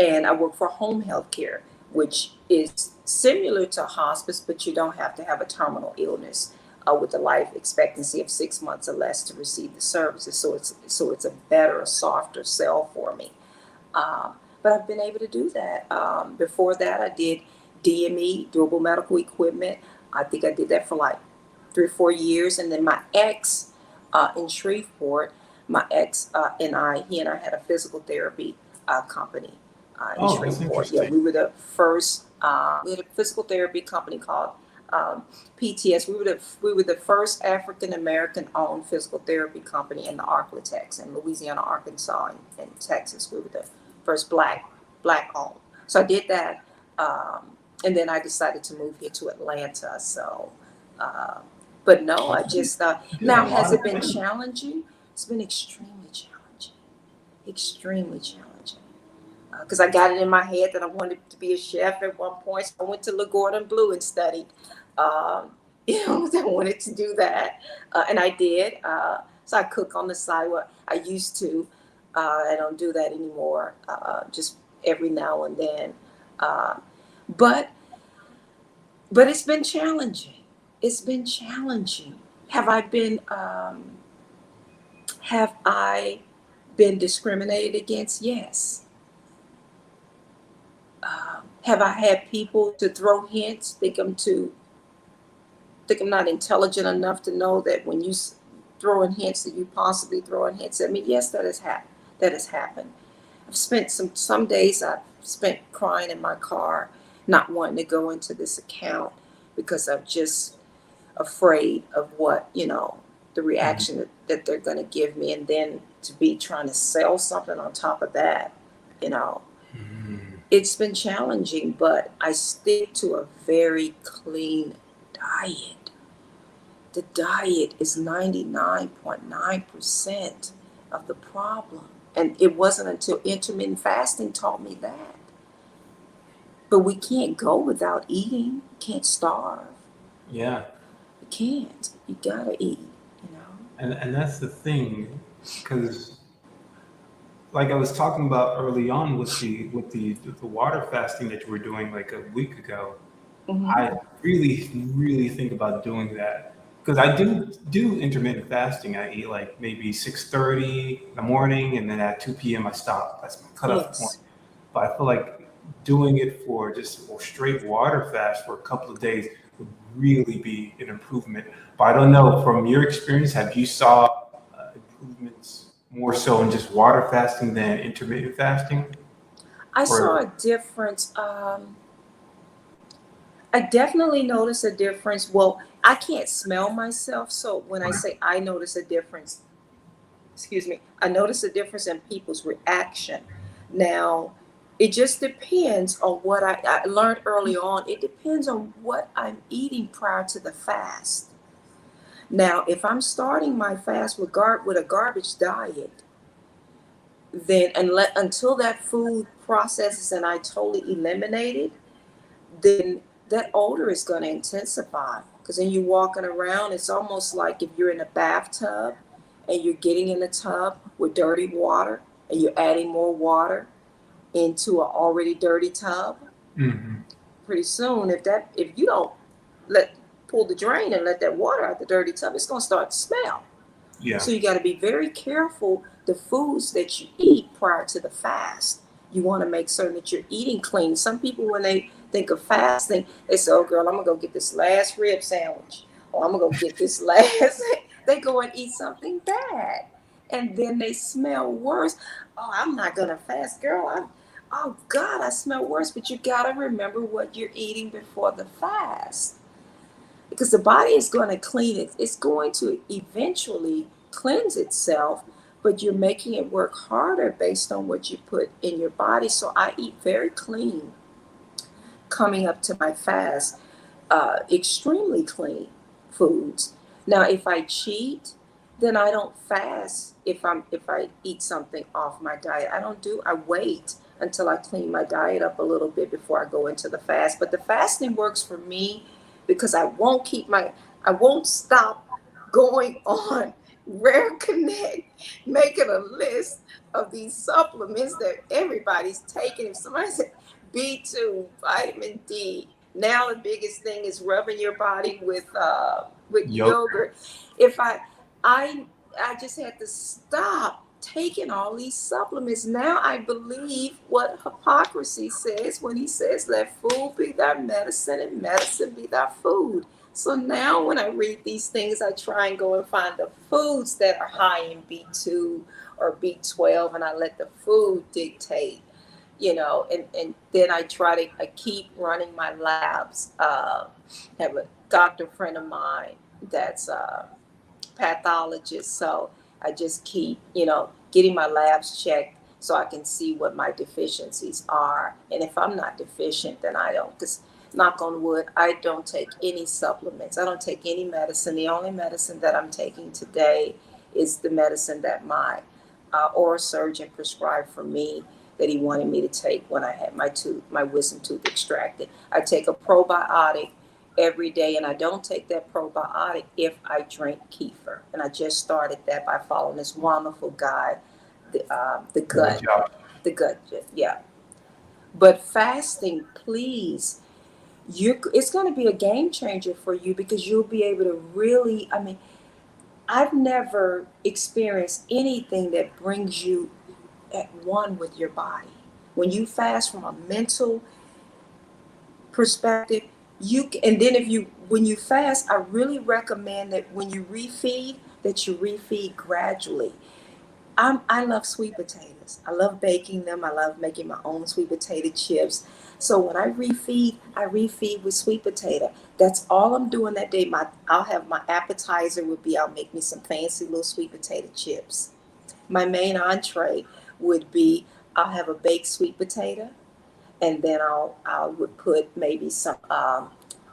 and I work for home health care, which is similar to hospice, but you don't have to have a terminal illness with a life expectancy of 6 months or less to receive the services. So it's a better, softer sell for me. But I've been able to do that. Before that, I did DME, durable medical equipment. I think I did that for like 3 or 4 years, and then my ex in Shreveport, he and I had a physical therapy company in Oh, that's Shreveport. Yeah, interesting. we were the first. We had a physical therapy company called PTS. We were the first African American owned physical therapy company in the Arklatex in Louisiana, Arkansas, and Texas. We were the first black owned. So I did that, and then I decided to move here to Atlanta. So. Uh, but no, I just You did a now lot has of it been things. challenging? It's been extremely challenging. Because I got it in my head that I wanted to be a chef at one point. So I went to LaGordon Blue and studied. Um, I wanted to do that, and I did. So I cook on the side. What I used to. I don't do that anymore. Just every now and then. Uh, but but it's been challenging. It's been challenging. Have I been have I been discriminated against? Yes. Have I had people to throw hints, think I'm not intelligent enough to know that when you throwing hints that you possibly throwing hints at me? Yes, that has happened. I've spent some days I've spent crying in my car, not wanting to go into this account because I'm just afraid of what the Mhm. reaction that they're going to give me, and then to be trying to sell something on top of that. You know, Mhm. it's been challenging, but I stick to a very clean diet. The diet is 99.9% of the problem. And it wasn't until intermittent fasting taught me that. But we can't go without eating. Can't starve. Yeah. You can't. You gotta eat, you know? And that's the thing, because like I was talking about early on with the water fasting that you were doing like a week ago, Hmm. I really think about doing that because I do intermittent fasting. I eat like maybe 6:30 in the morning, and then at 2 p.m. I stop. That's my cutoff point. Yes. But I feel like doing it for just a straight water fast for a couple of days would really be an improvement. But I don't know, from your experience, have you saw improvements more so in just water fasting than intermittent fasting? I saw Or a difference. I definitely notice a difference. Well, I can't smell myself, so when I say I notice a difference, excuse me, I notice a difference in people's reaction. Now, it just depends on what I learned early on. It depends on what I'm eating prior to the fast. Now, if I'm starting my fast with a garbage diet, then until that food processes and I totally eliminate it, then that odor is going to intensify. Because then you're walking around, it's almost like if you're in a bathtub and you're getting in the tub with dirty water and you're adding more water into an already dirty tub. Hmm. Pretty soon, if you don't let pull the drain and let that water out the dirty tub, it's going to start to smell. Yeah. So you got to be very careful the foods that you eat prior to the fast. You want to make certain that you're eating clean. Some people, when they think of fasting, they say, "Oh, girl, I'm gonna go get this last rib sandwich, or I'm gonna go get this last." They go and eat something bad, and then they smell worse. Oh, I'm not gonna fast, girl. Oh God, I smell worse. But you gotta remember what you're eating before the fast, because the body is going to clean it. It's going to eventually cleanse itself, but you're making it work harder based on what you put in your body. So I eat very clean coming up to my fast, extremely clean foods. Now, if I cheat, then I don't fast. If I eat something off my diet, I wait until I clean my diet up a little bit before I go into the fast. But the fasting works for me because I won't stop going on Rare Connect, making a list of these supplements that everybody's taking. If somebody said B2, vitamin D, now the biggest thing is rubbing your body with Yep. yogurt. If I I just had to stop taking all these supplements. Now I believe what hypocrisy says when he says, "Let food be thy medicine and medicine be thy food." So now when I read these things, I try and go and find the foods that are high in B2 or B12, and I let the food dictate, and then I keep running my labs. Have a doctor friend of mine that's pathologist. So I just keep, getting my labs checked so I can see what my deficiencies are. And if I'm not deficient, then I don't. Because, knock on wood, I don't take any supplements. I don't take any medicine. The only medicine that I'm taking today is the medicine that my oral surgeon prescribed for me, that he wanted me to take when I had my wisdom tooth extracted. I take a probiotic every day, and I don't take that probiotic if I drink kefir. And I just started that by following this wonderful guide, the Good gut, job. the gut, yeah. But fasting, please, it's going to be a game changer for you, because you'll be able to really, I mean, I've never experienced anything that brings you at one with your body. When you fast from a mental perspective, and then when you fast, I really recommend that when you refeed, that you refeed gradually. I love sweet potatoes. I love baking them. I love making my own sweet potato chips. So when I refeed with sweet potato. That's all I'm doing that day. I'll have my appetizer would be, I'll make me some fancy little sweet potato chips. My main entree would be, I'll have a baked sweet potato, and then I would put maybe some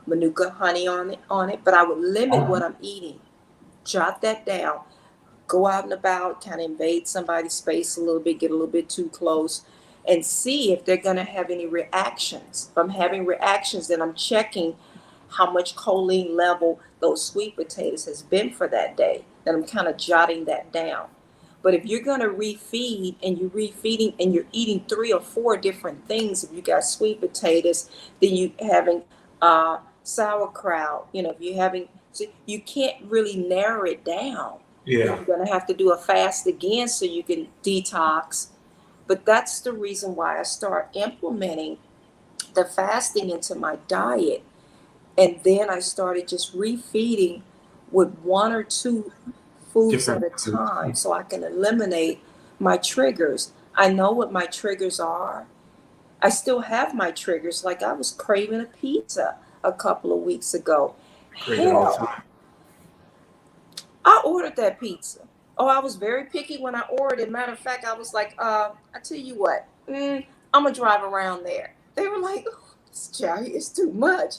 manuka honey on it. But I would limit what I'm eating. Jot that down. Go out and about, kind of invade somebody's space a little bit, get a little bit too close, and see if they're going to have any reactions. If I'm having reactions, then I'm checking how much choline level those sweet potatoes has been for that day. Then I'm kind of jotting that down. But if you're going to refeed, and you're refeeding and you're eating 3 or 4 different things, if you got sweet potatoes, then you having sauerkraut, if you're having, so you can't really narrow it down. Yeah. You're going to have to do a fast again so you can detox. But that's the reason why I start implementing the fasting into my diet. And then I started just refeeding with 1 or 2 foods at Different a foods. time, so I can eliminate my triggers. I know what my triggers are. I still have my triggers. Like, I was craving a pizza. a couple of weeks ago. Great all the Hell, time. I ordered that pizza. Oh, I was very picky when I ordered it. Matter of fact, I was like, I tell you what, I'm gonna drive around there. They were like, oh, this child here is too much.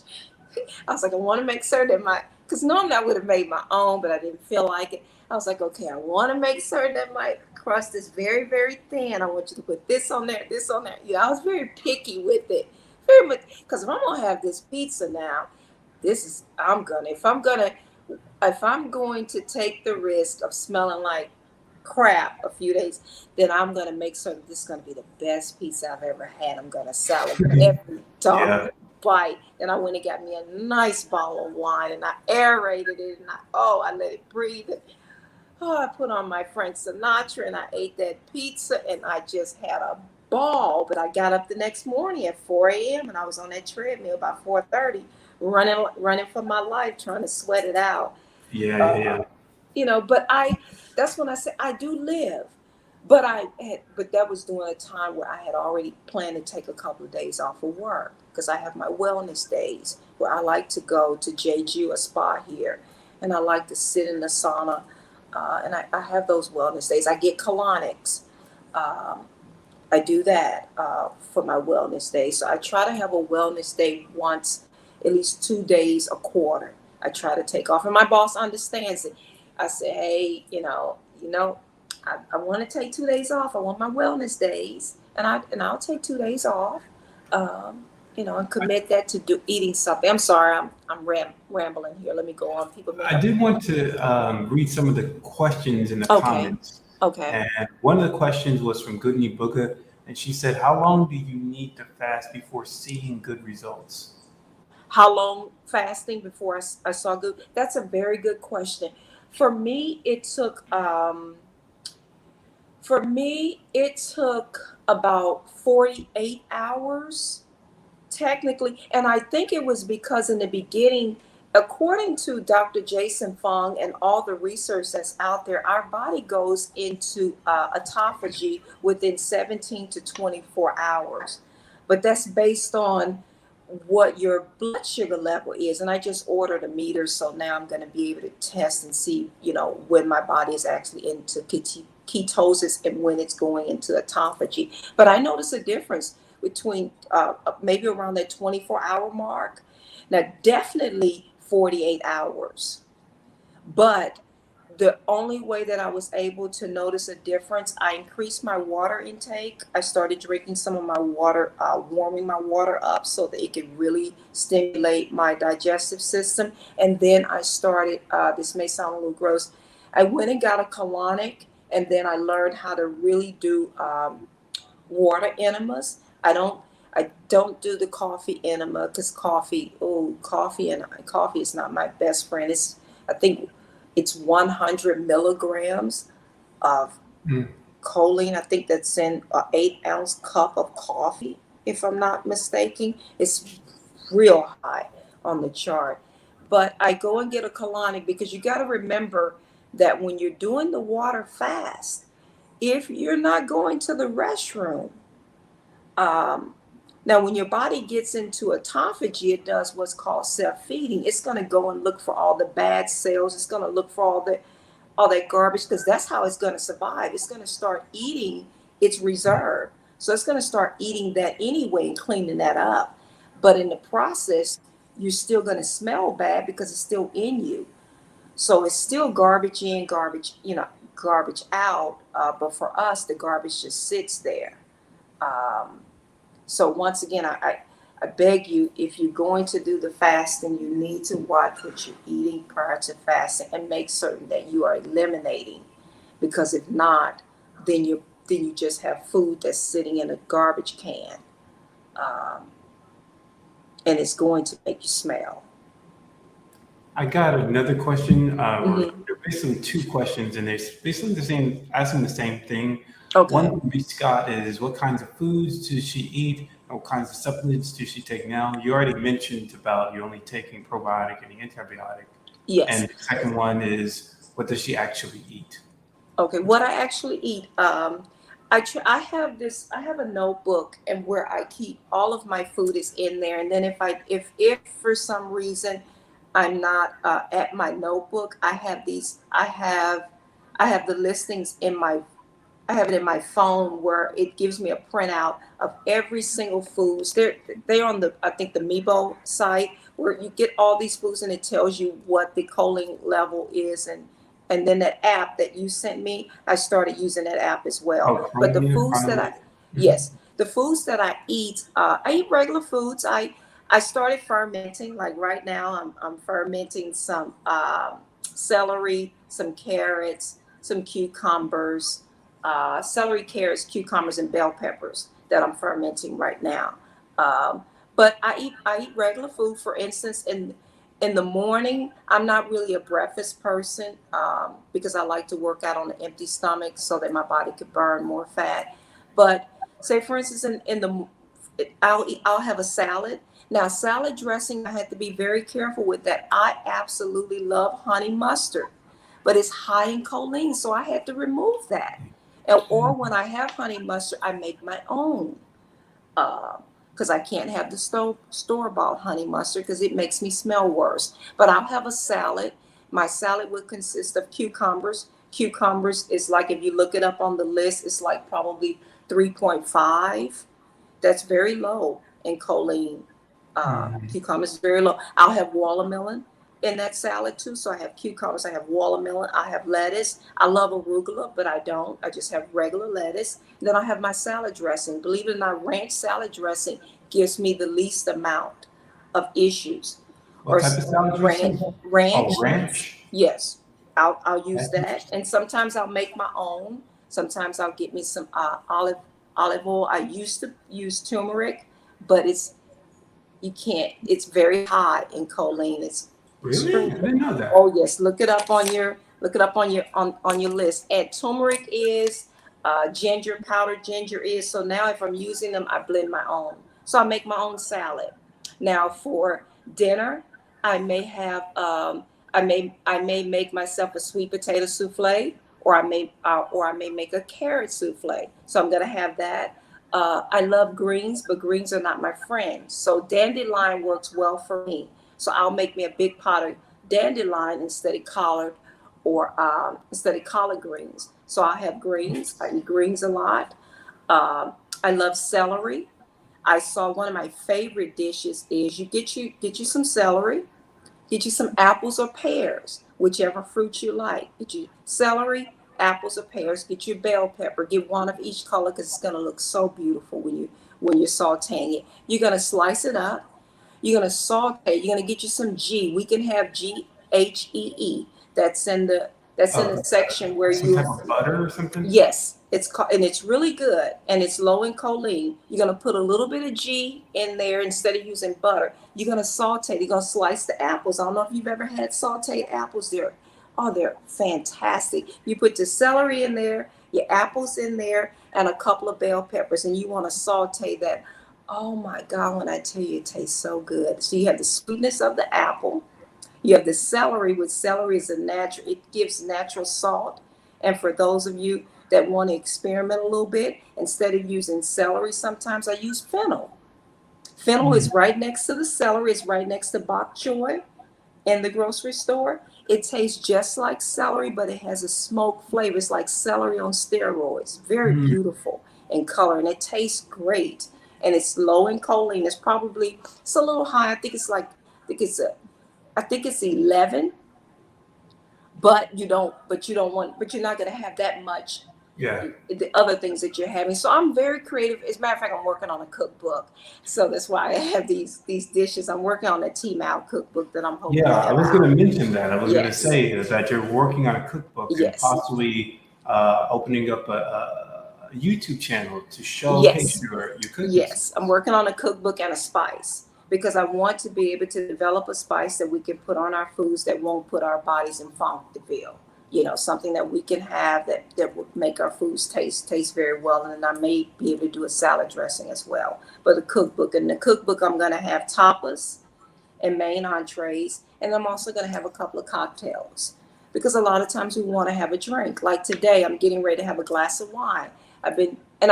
I was like, I want to make certain that because normally I would have made my own, but I didn't feel like it. I was like, okay, I want to make certain that my crust is very, very thin. I want you to put this on there, this on there. I was very picky with it, very much, because if I'm gonna have this pizza now, if I'm going to take the risk of smelling like crap a few days, then I'm going to make certain this is going to be the best pizza I've ever had. I'm going to salivate every Yeah. dog bite. And I went and got me a nice bottle of wine and I aerated it and I let it breathe. I put on my Frank Sinatra and I ate that pizza and I just had a ball. But I got up the next morning at 4 a.m. and I was on that treadmill by 4:30, running for my life, trying to sweat it out. Yeah, yeah, Uh, yeah. but that's when I said I do live. But that was during a time where I had already planned to take a couple of days off of work because I have my wellness days where I like to go to Jeju, a spa here, and I like to sit in the sauna. And I have those wellness days. I get colonics. Um, I do that for my wellness day. So I try to have a wellness day once, at least 2 days a quarter. I try to take off, and my boss understands it. I say, hey, I want to take 2 days off. I want my wellness days, and I'll take 2 days off. And commit that to eating something. I'm sorry, I'm rambling here. Let me go on. People may I have. did want to read some of the questions in the Okay, comments. okay. And one of the questions was from Goodney Booker, and she said, "How long do you need to fast before seeing good results?" How long fasting before I saw good? That's a very good question. For me, it took about 48 hours technically, and I think it was because in the beginning, according to Dr. Jason Fung and all the research that's out there, our body goes into autophagy within 17 to 24 hours, but that's based on what your blood sugar level is. And I just ordered a meter, so now I'm going to be able to test and see when my body is actually into ketosis and when it's going into autophagy. But I notice a difference between maybe around that 24-hour mark. Now, definitely 48 hours. But the only way that I was able to notice a difference, I increased my water intake. I started drinking some of my water, warming my water up so that it could really stimulate my digestive system. And then I started, this may sound a little gross, I went and got a colonic, and then I learned how to really do water enemas. I don't do the coffee enema because coffee is not my best friend. I think it's 100 milligrams of Mm. choline. I think that's in an 8-ounce cup of coffee, if I'm not mistaken. It's real high on the chart. But I go and get a colonic because you got to remember that when you're doing the water fast, if you're not going to the restroom, um, now when your body gets into autophagy, it does what's called self-feeding. It's going to go and look for all the bad cells. It's going to look for all that garbage because that's how it's going to survive. It's going to start eating its reserve. So it's going to start eating that anyway and cleaning that up. But in the process, you're still going to smell bad because it's still in you. So it's still garbage in, garbage out. But for us, the garbage just sits there. Um, so once again, I beg you, if you're going to do the fasting, you need to watch what you're eating prior to fasting and make certain that you are eliminating. Because if not, then you just have food that's sitting in a garbage can, um, and it's going to make you smell. I got another question, or Hmm. they're basically two questions, and they're basically asking the same thing. Okay. One from B. Scott is, what kinds of foods does she eat? And what kinds of supplements does she take now? You already mentioned about you only taking probiotic and antibiotic. Yes. And the second one is, what does she actually eat? Okay. What I actually eat, I have this, I have a notebook and where I keep all of my food is in there. And then if for some reason I'm not at my notebook, I have the listings in my, I have it in my phone where it gives me a printout of every single foods. They're on the, I think the Mebo site where you get all these foods and it tells you what the choline level is. And then that app that you sent me, I started using that app as well. Oh, But the chromium, foods that I, Mhm. yes, the foods that I eat regular foods. I started fermenting. Like right now, I'm fermenting some celery, some carrots, some cucumbers, celery, carrots, cucumbers, and bell peppers that I'm fermenting right now. Um, but I eat regular food. For instance, in the morning, I'm not really a breakfast person because I like to work out on an empty stomach so that my body could burn more fat. But say, for instance, in the I'll have a salad. Now, salad dressing, I have to be very careful with that. I absolutely love honey mustard, but it's high in choline, so I had to remove that. Or when I have honey mustard, I make my own because I can't have the store-bought honey mustard because it makes me smell worse. But I'll have a salad. My salad would consist of cucumbers. Cucumbers is like, if you look it up on the list, it's like probably 3.5. That's very low in choline. Mhm. Cucumbers is very low. I'll have watermelon in that salad too. So I have cucumbers, I have watermelon, I have lettuce. I love arugula, but I don't. I just have regular lettuce. And then I have my salad dressing. Believe it or not, ranch salad dressing gives me the least amount of issues. What Or type of salad ranch, dressing? ranch, Oh, ranch. yes. I'll use That's that. interesting. And sometimes I'll make my own. Sometimes I'll get me some olive oil. I used to use turmeric, but you can't. It's very high in choline. It's Really? I extremely. didn't know that. Oh yes, look it up on your list. And turmeric is ginger powdered ginger is. So now if I'm using them, I blend my own. So I make my own salad. Now for dinner, I may have I may make myself a sweet potato souffle, or I may make a carrot souffle. So I'm gonna have that. I love greens, but greens are not my friend. So dandelion works well for me. So I'll make me a big pot of dandelion instead of collard greens. So I have greens. I eat greens a lot. I love celery. I saw one of my favorite dishes is you get you some celery, get you some apples or pears, whichever fruit you like. Get you celery, apples or pears. Get your bell pepper. Get one of each color because it's gonna look so beautiful when you're sautéing it. You're gonna slice it up. You're gonna saute. You're gonna get you some G. We can have GHEE. That's in the Oh, section where some type you. of butter or something? Yes, it's called, and it's really good, and it's low in choline. You're gonna put a little bit of G in there instead of using butter. You're gonna saute. You're gonna slice the apples. I don't know if you've ever had sauteed apples. They're fantastic. You put the celery in there, your apples in there, and a couple of bell peppers, and you want to saute that. Oh my God! When I tell you, it tastes so good. So you have the sweetness of the apple. You have the celery, which celery is a natural, it gives natural salt. And for those of you that want to experiment a little bit, instead of using celery, sometimes I use fennel. Fennel Mm. is right next to the celery, it's right next to bok choy in the grocery store. It tastes just like celery, but it has a smoke flavor. It's like celery on steroids. Very Mm. beautiful in color, and it tastes great. And it's low in choline. It's a little high. I think it's 11, but you're not going to have that much Yeah. the other things that you're having. So I'm very creative. As a matter of fact, I'm working on a cookbook. So that's why I have these dishes. I'm working on a TMAU cookbook that I'm hoping Yeah, to I have was going out. to mention that. I was going to Yes. say that you're working on a cookbook and Yes. possibly opening up a YouTube channel to showcase Yes. your cooking Yes, I'm skills. working on a cookbook and a spice because I want to be able to develop a spice that we can put on our foods that won't put our bodies in Fonkville. You know, something that we can have that would make our foods taste very well. And then I may be able to do a salad dressing as well. But the cookbook, in the cookbook, I'm going to have tapas and main entrees, and I'm also going to have a couple of cocktails because a lot of times we want to have a drink. Like today, I'm getting ready to have a glass of wine. I've been, and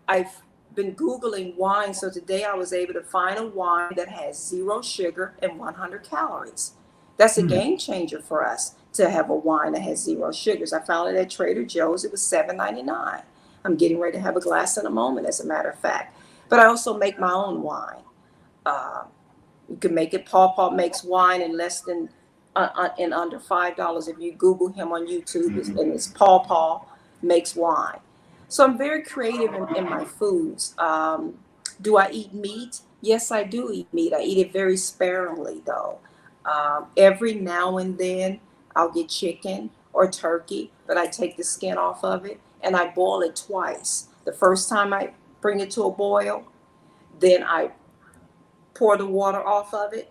I've been Googling wine. So today I was able to find a wine that has 0 sugar and 100 calories. That's a Hmm. game changer for us to have a wine that has 0 sugars. I found it at Trader Joe's. It was $7.99. I'm getting ready to have a glass in a moment, as a matter of fact. But I also make my own wine. Uh, you can make it. Paw makes wine in less than in under $5. If you Google him on YouTube, and it's Paw makes wine. So I'm very creative in my foods. Do I eat meat? Yes, I do eat meat. I eat it very sparingly, though. Every now and then, I'll get chicken or turkey, but I take the skin off of it and I boil it twice. The first time I bring it to a boil, then I pour the water off of it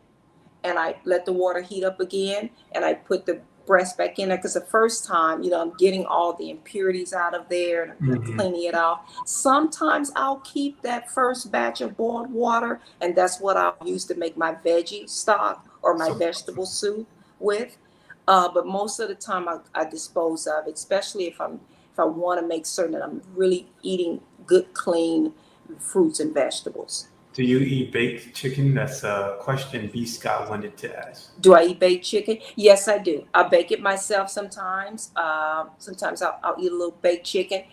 and I let the water heat up again and I put the breast back in there because the first time, I'm getting all the impurities out of there and I'm Hmm. cleaning it off. Sometimes I'll keep that first batch of boiled water and that's what I'll use to make my veggie stock or my So, vegetable soup with. But most of the time I dispose of it, especially if I want to make certain that I'm really eating good, clean fruits and vegetables. do you eat baked chicken? That's a question B. Scott wanted to ask. Do I eat baked chicken? Yes, I do. I bake it myself sometimes. Sometimes I'll eat a little baked chicken.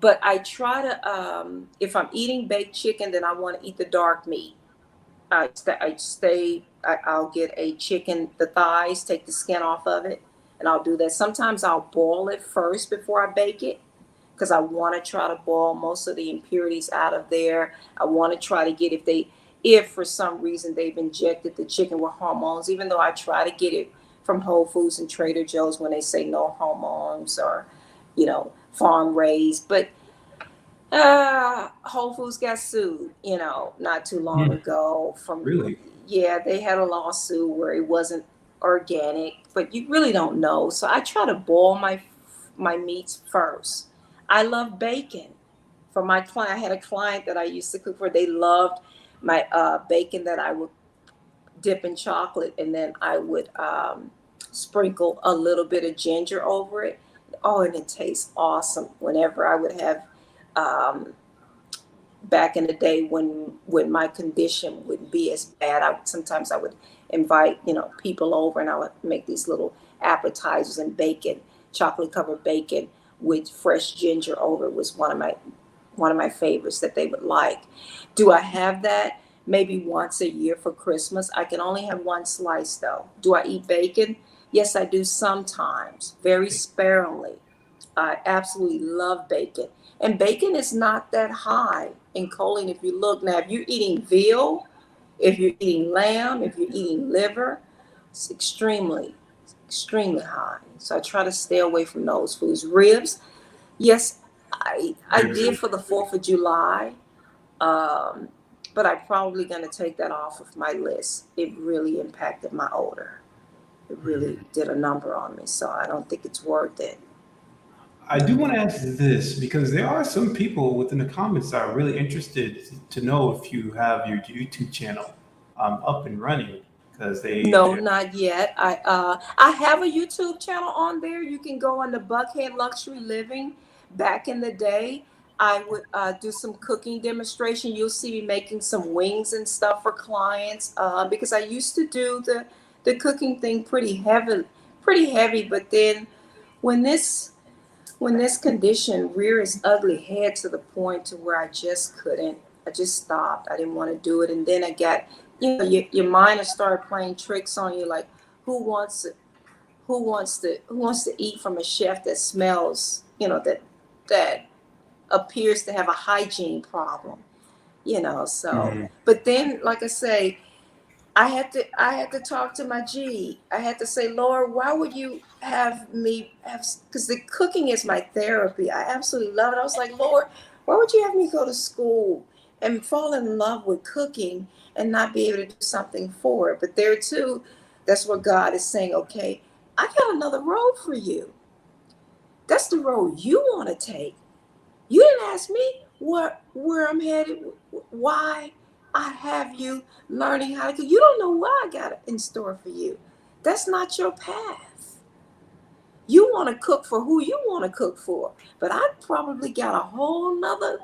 But I try to, if I'm eating baked chicken, then I want to eat the dark meat. I'll get a chicken, the thighs, take the skin off of it, and I'll do that. Sometimes I'll boil it first before I bake it because I want to try to boil most of the impurities out of there. I want to try to get if for some reason they've injected the chicken with hormones, even though I try to get it from Whole Foods and Trader Joe's when they say no hormones or, farm raised. But Whole Foods got sued, not too long Hmm. ago from, Really? yeah, they had a lawsuit where it wasn't organic, but you really don't know. So I try to boil my meats first. I love bacon. For my client, I had a client that I used to cook for. They loved my bacon that I would dip in chocolate, and then I would sprinkle a little bit of ginger over it. Oh, and it tastes awesome. Whenever I would have um, back in the day when my condition wouldn't be as bad, sometimes I would invite people over, and I would make these little appetizers and bacon, chocolate covered bacon with fresh ginger over it was one of my favorites that they would like. Do I have that? Maybe once a year for Christmas. I can only have one slice though. Do I eat bacon? Yes, I do sometimes, very sparingly. I absolutely love bacon. And bacon is not that high in choline if you look. Now, if you're eating veal, if you're eating lamb, if you're eating liver, it's extremely, extremely high. So I try to stay away from those foods. Ribs, yes, I Ribs did are for the 4th of July, um, but I'm probably going to take that off of my list. It really impacted my odor. It really did a number on me, so I don't think it's worth it. I do want to ask this because there are some people within the comments that are really interested to know if you have your YouTube channel up and running because No, not yet. I have a YouTube channel on there. You can go on the Buckhead Luxury Living. Back in the day, I would do some cooking demonstration. You'll see me making some wings and stuff for clients because I used to do the cooking thing pretty heavy. But then when this condition reared its ugly head to the point to where I just couldn't, I just stopped. I didn't want to do it. And then I got, your mind has started playing tricks on you, like who wants to, who wants to eat from a chef that smells, that appears to have a hygiene problem, so. Mhm. But then, like I say, I had to talk to my G. I had to say, Lord, why would you have me have, because the cooking is my therapy. I absolutely love it. I was like, Lord, why would you have me go to school and fall in love with cooking and not be able to do something for it? But there too, that's where God is saying, okay, I got another road for you. That's the road you want to take. You didn't ask me where I'm headed, why I have you learning how to cook. You don't know what I got in store for you. That's not your path. You you want to cook for who you want to cook for. But I probably got a whole nother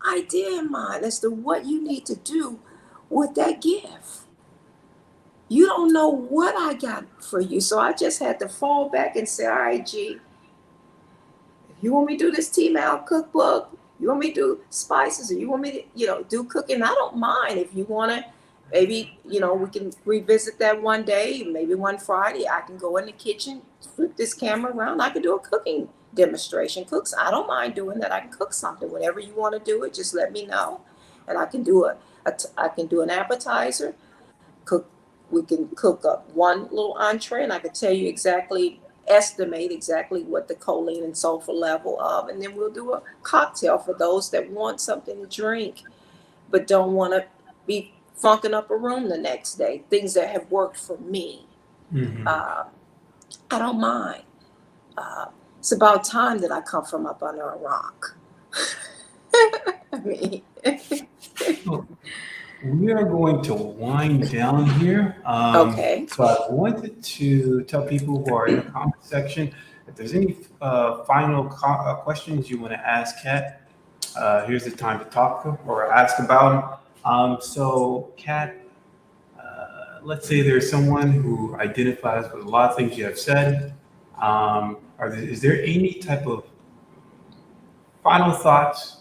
idea in mind as to what you need to do with that gift. You don't know what I got for you. So I just had to fall back and say, all right, G, if you want me to do this TMAU cookbook, you want me to do spices, or you want me to, do cooking, I don't mind. If you want to, maybe, we can revisit that one day, maybe one Friday. I can go in the kitchen, flip this camera around. I can do a cooking demonstration. Cooks, I don't mind doing that. I can cook something. Whenever you want to do it, just let me know. And I can do I can do an appetizer. Cook. We can cook up one little entree, and I can tell you estimate exactly what the choline and sulfur level of, and then we'll do a cocktail for those that want something to drink, but don't want to be funking up a room the next day. Things that have worked for me. Mm-hmm. I don't mind. It's about time that I come from up under a rock. I mean. We are going to wind down here. Okay. So I wanted to tell people who are in the comment section, if there's any final questions you want to ask Kat, here's the time to talk or ask about them. So Kat, let's say there's someone who identifies with a lot of things you have said. Is there any type of final thoughts,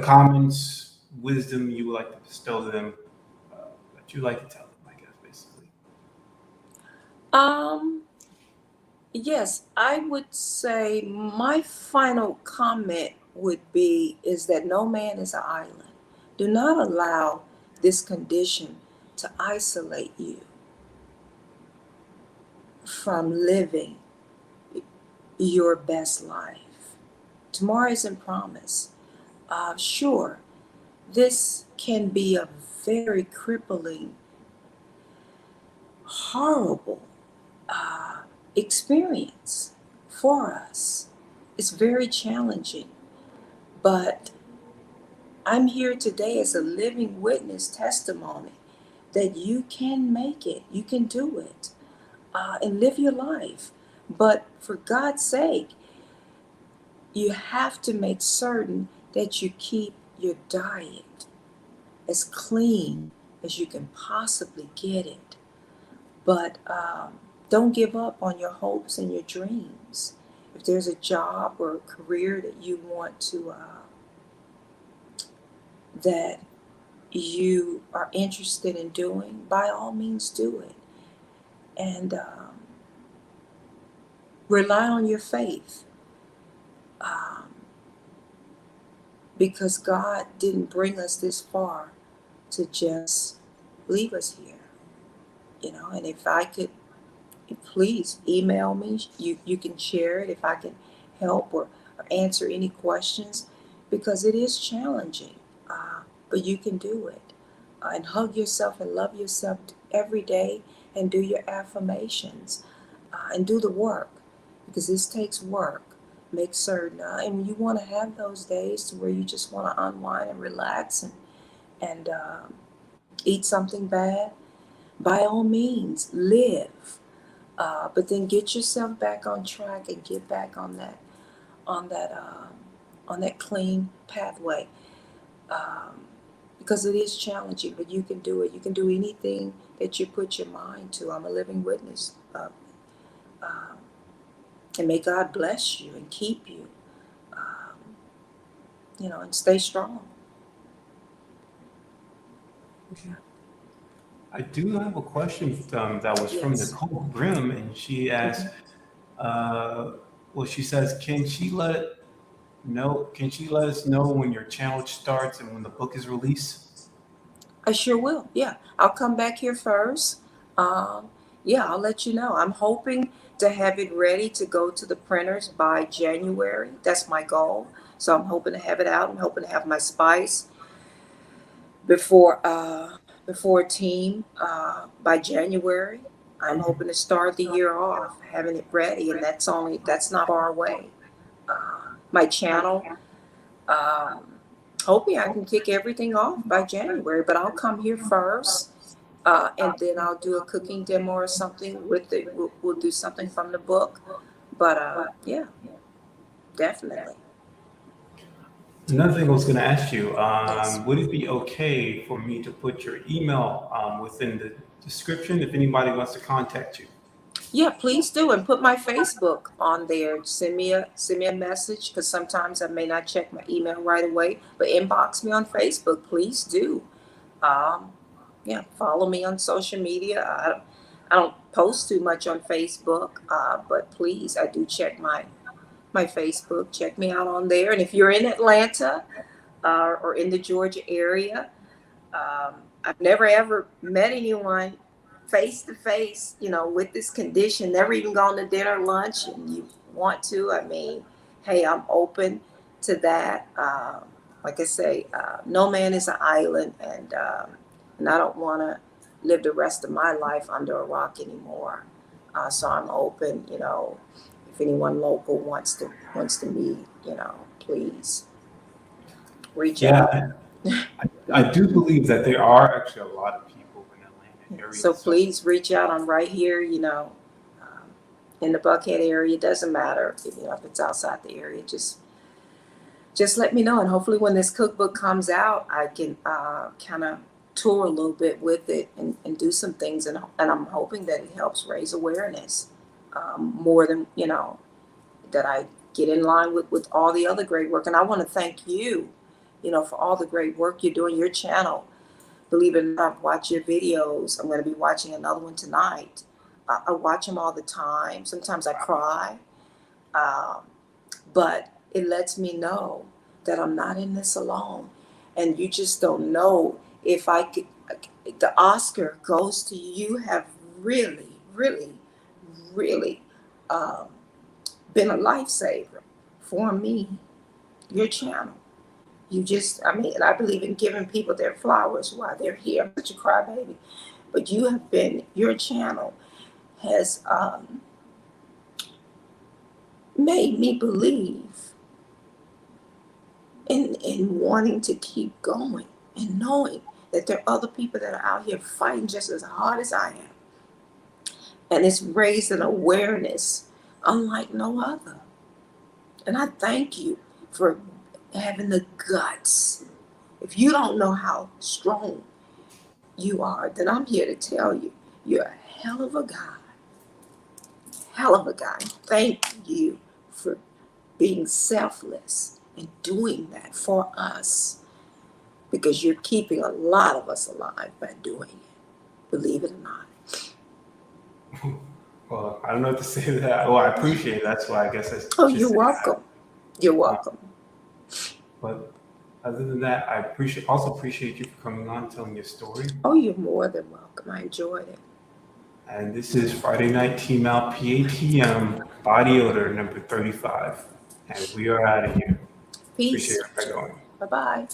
comments, wisdom you would like to bestow to them, that you like to tell them, I guess, basically? Yes, I would say my final comment is that no man is an island. Do not allow this condition to isolate you from living your best life. Tomorrow isn't promised. Sure, this can be a very crippling, horrible experience for us. It's very challenging, but I'm here today as a living witness testimony that you can make it, you can do it, and live your life. But for God's sake, you have to make certain that you keep your diet as clean as you can possibly get it. But don't give up on your hopes and your dreams. If there's a job or a career that you want to, that you are interested in doing, by all means do it. And rely on your faith. Because God didn't bring us this far to just leave us here. And if I could, please email me. You can share it if I can help or answer any questions, because it is challenging, but you can do it. And hug yourself and love yourself every day, and do your affirmations, and do the work, because this takes work. Make certain, and you want to have those days to where you just want to unwind and relax and eat something bad. By all means, live, but then get yourself back on track and get back on that clean pathway, because it is challenging, but you can do it. You can do anything that you put your mind to. I'm a living witness. And may God bless you and keep you, and stay strong. I do have a question that was from Yes. Nicole Grimm, and she asked, she says, can she let us know when your challenge starts and when the book is released? I sure will. Yeah, I'll come back here first. I'll let you know. I'm hoping to have it ready to go to the printers by January. That's my goal. So I'm hoping to have it out. I'm hoping to have my spice before team by January. I'm hoping to start the year off having it ready, and that's not far away. My channel, hoping I can kick everything off by January, but I'll come here first And then I'll do a cooking demo or something with it. We'll do something from the book. But yeah, definitely. Another thing I was going to ask you, Yes. would it be okay for me to put your email within the description if anybody wants to contact you? Yeah, please do, and put my Facebook on there. Send me a message, because sometimes I may not check my email right away. But inbox me on Facebook, please do. Yeah, follow me on social media. I don't post too much on Facebook, but please, I do check my Facebook. Check me out on there. And if you're in Atlanta or in the Georgia area, I've never ever met anyone face to face, with this condition, never even gone to dinner, lunch, and you want to. I mean, hey, I'm open to that. Like I say, no man is an island, and I don't want to live the rest of my life under a rock anymore. So I'm open, if anyone local wants to meet, please reach out. Yeah, I do believe that there are actually a lot of people in the Atlanta area. So please reach out. I'm right here, in the Buckhead area. It doesn't matter, if it's outside the area. Just let me know, and hopefully when this cookbook comes out, I can kind of tour a little bit with it and do some things, and I'm hoping that it helps raise awareness more than that I get in line with all the other great work. And I want to thank you, for all the great work you're doing. Your channel, believe it or not, I've watched your videos. I'm going to be watching another one tonight. I watch them all the time. Sometimes I cry, but it lets me know that I'm not in this alone. And you just don't know if I could. The Oscar goes to you. You have really, really, really been a lifesaver for me. Your channel. And I believe in giving people their flowers while they're here. I'm such a crybaby. But your channel has made me believe in wanting to keep going and knowing that there are other people that are out here fighting just as hard as I am. And it's raised an awareness unlike no other. And I thank you for having the guts. If you don't know how strong you are, then I'm here to tell you, you're a hell of a guy. Hell of a guy. Thank you for being selfless and doing that for us, because you're keeping a lot of us alive by doing it. Believe it or not. Well, I don't know what to say to that. Well, I appreciate it. That's why I guess I should You're say welcome. You're welcome. But other than that, I also appreciate you for coming on and telling your story. Oh, you're more than welcome. I enjoyed it. And this is Friday Night TMAU PATM Body Odor number 35. And we are out of here. Peace. Appreciate it. Bye-bye.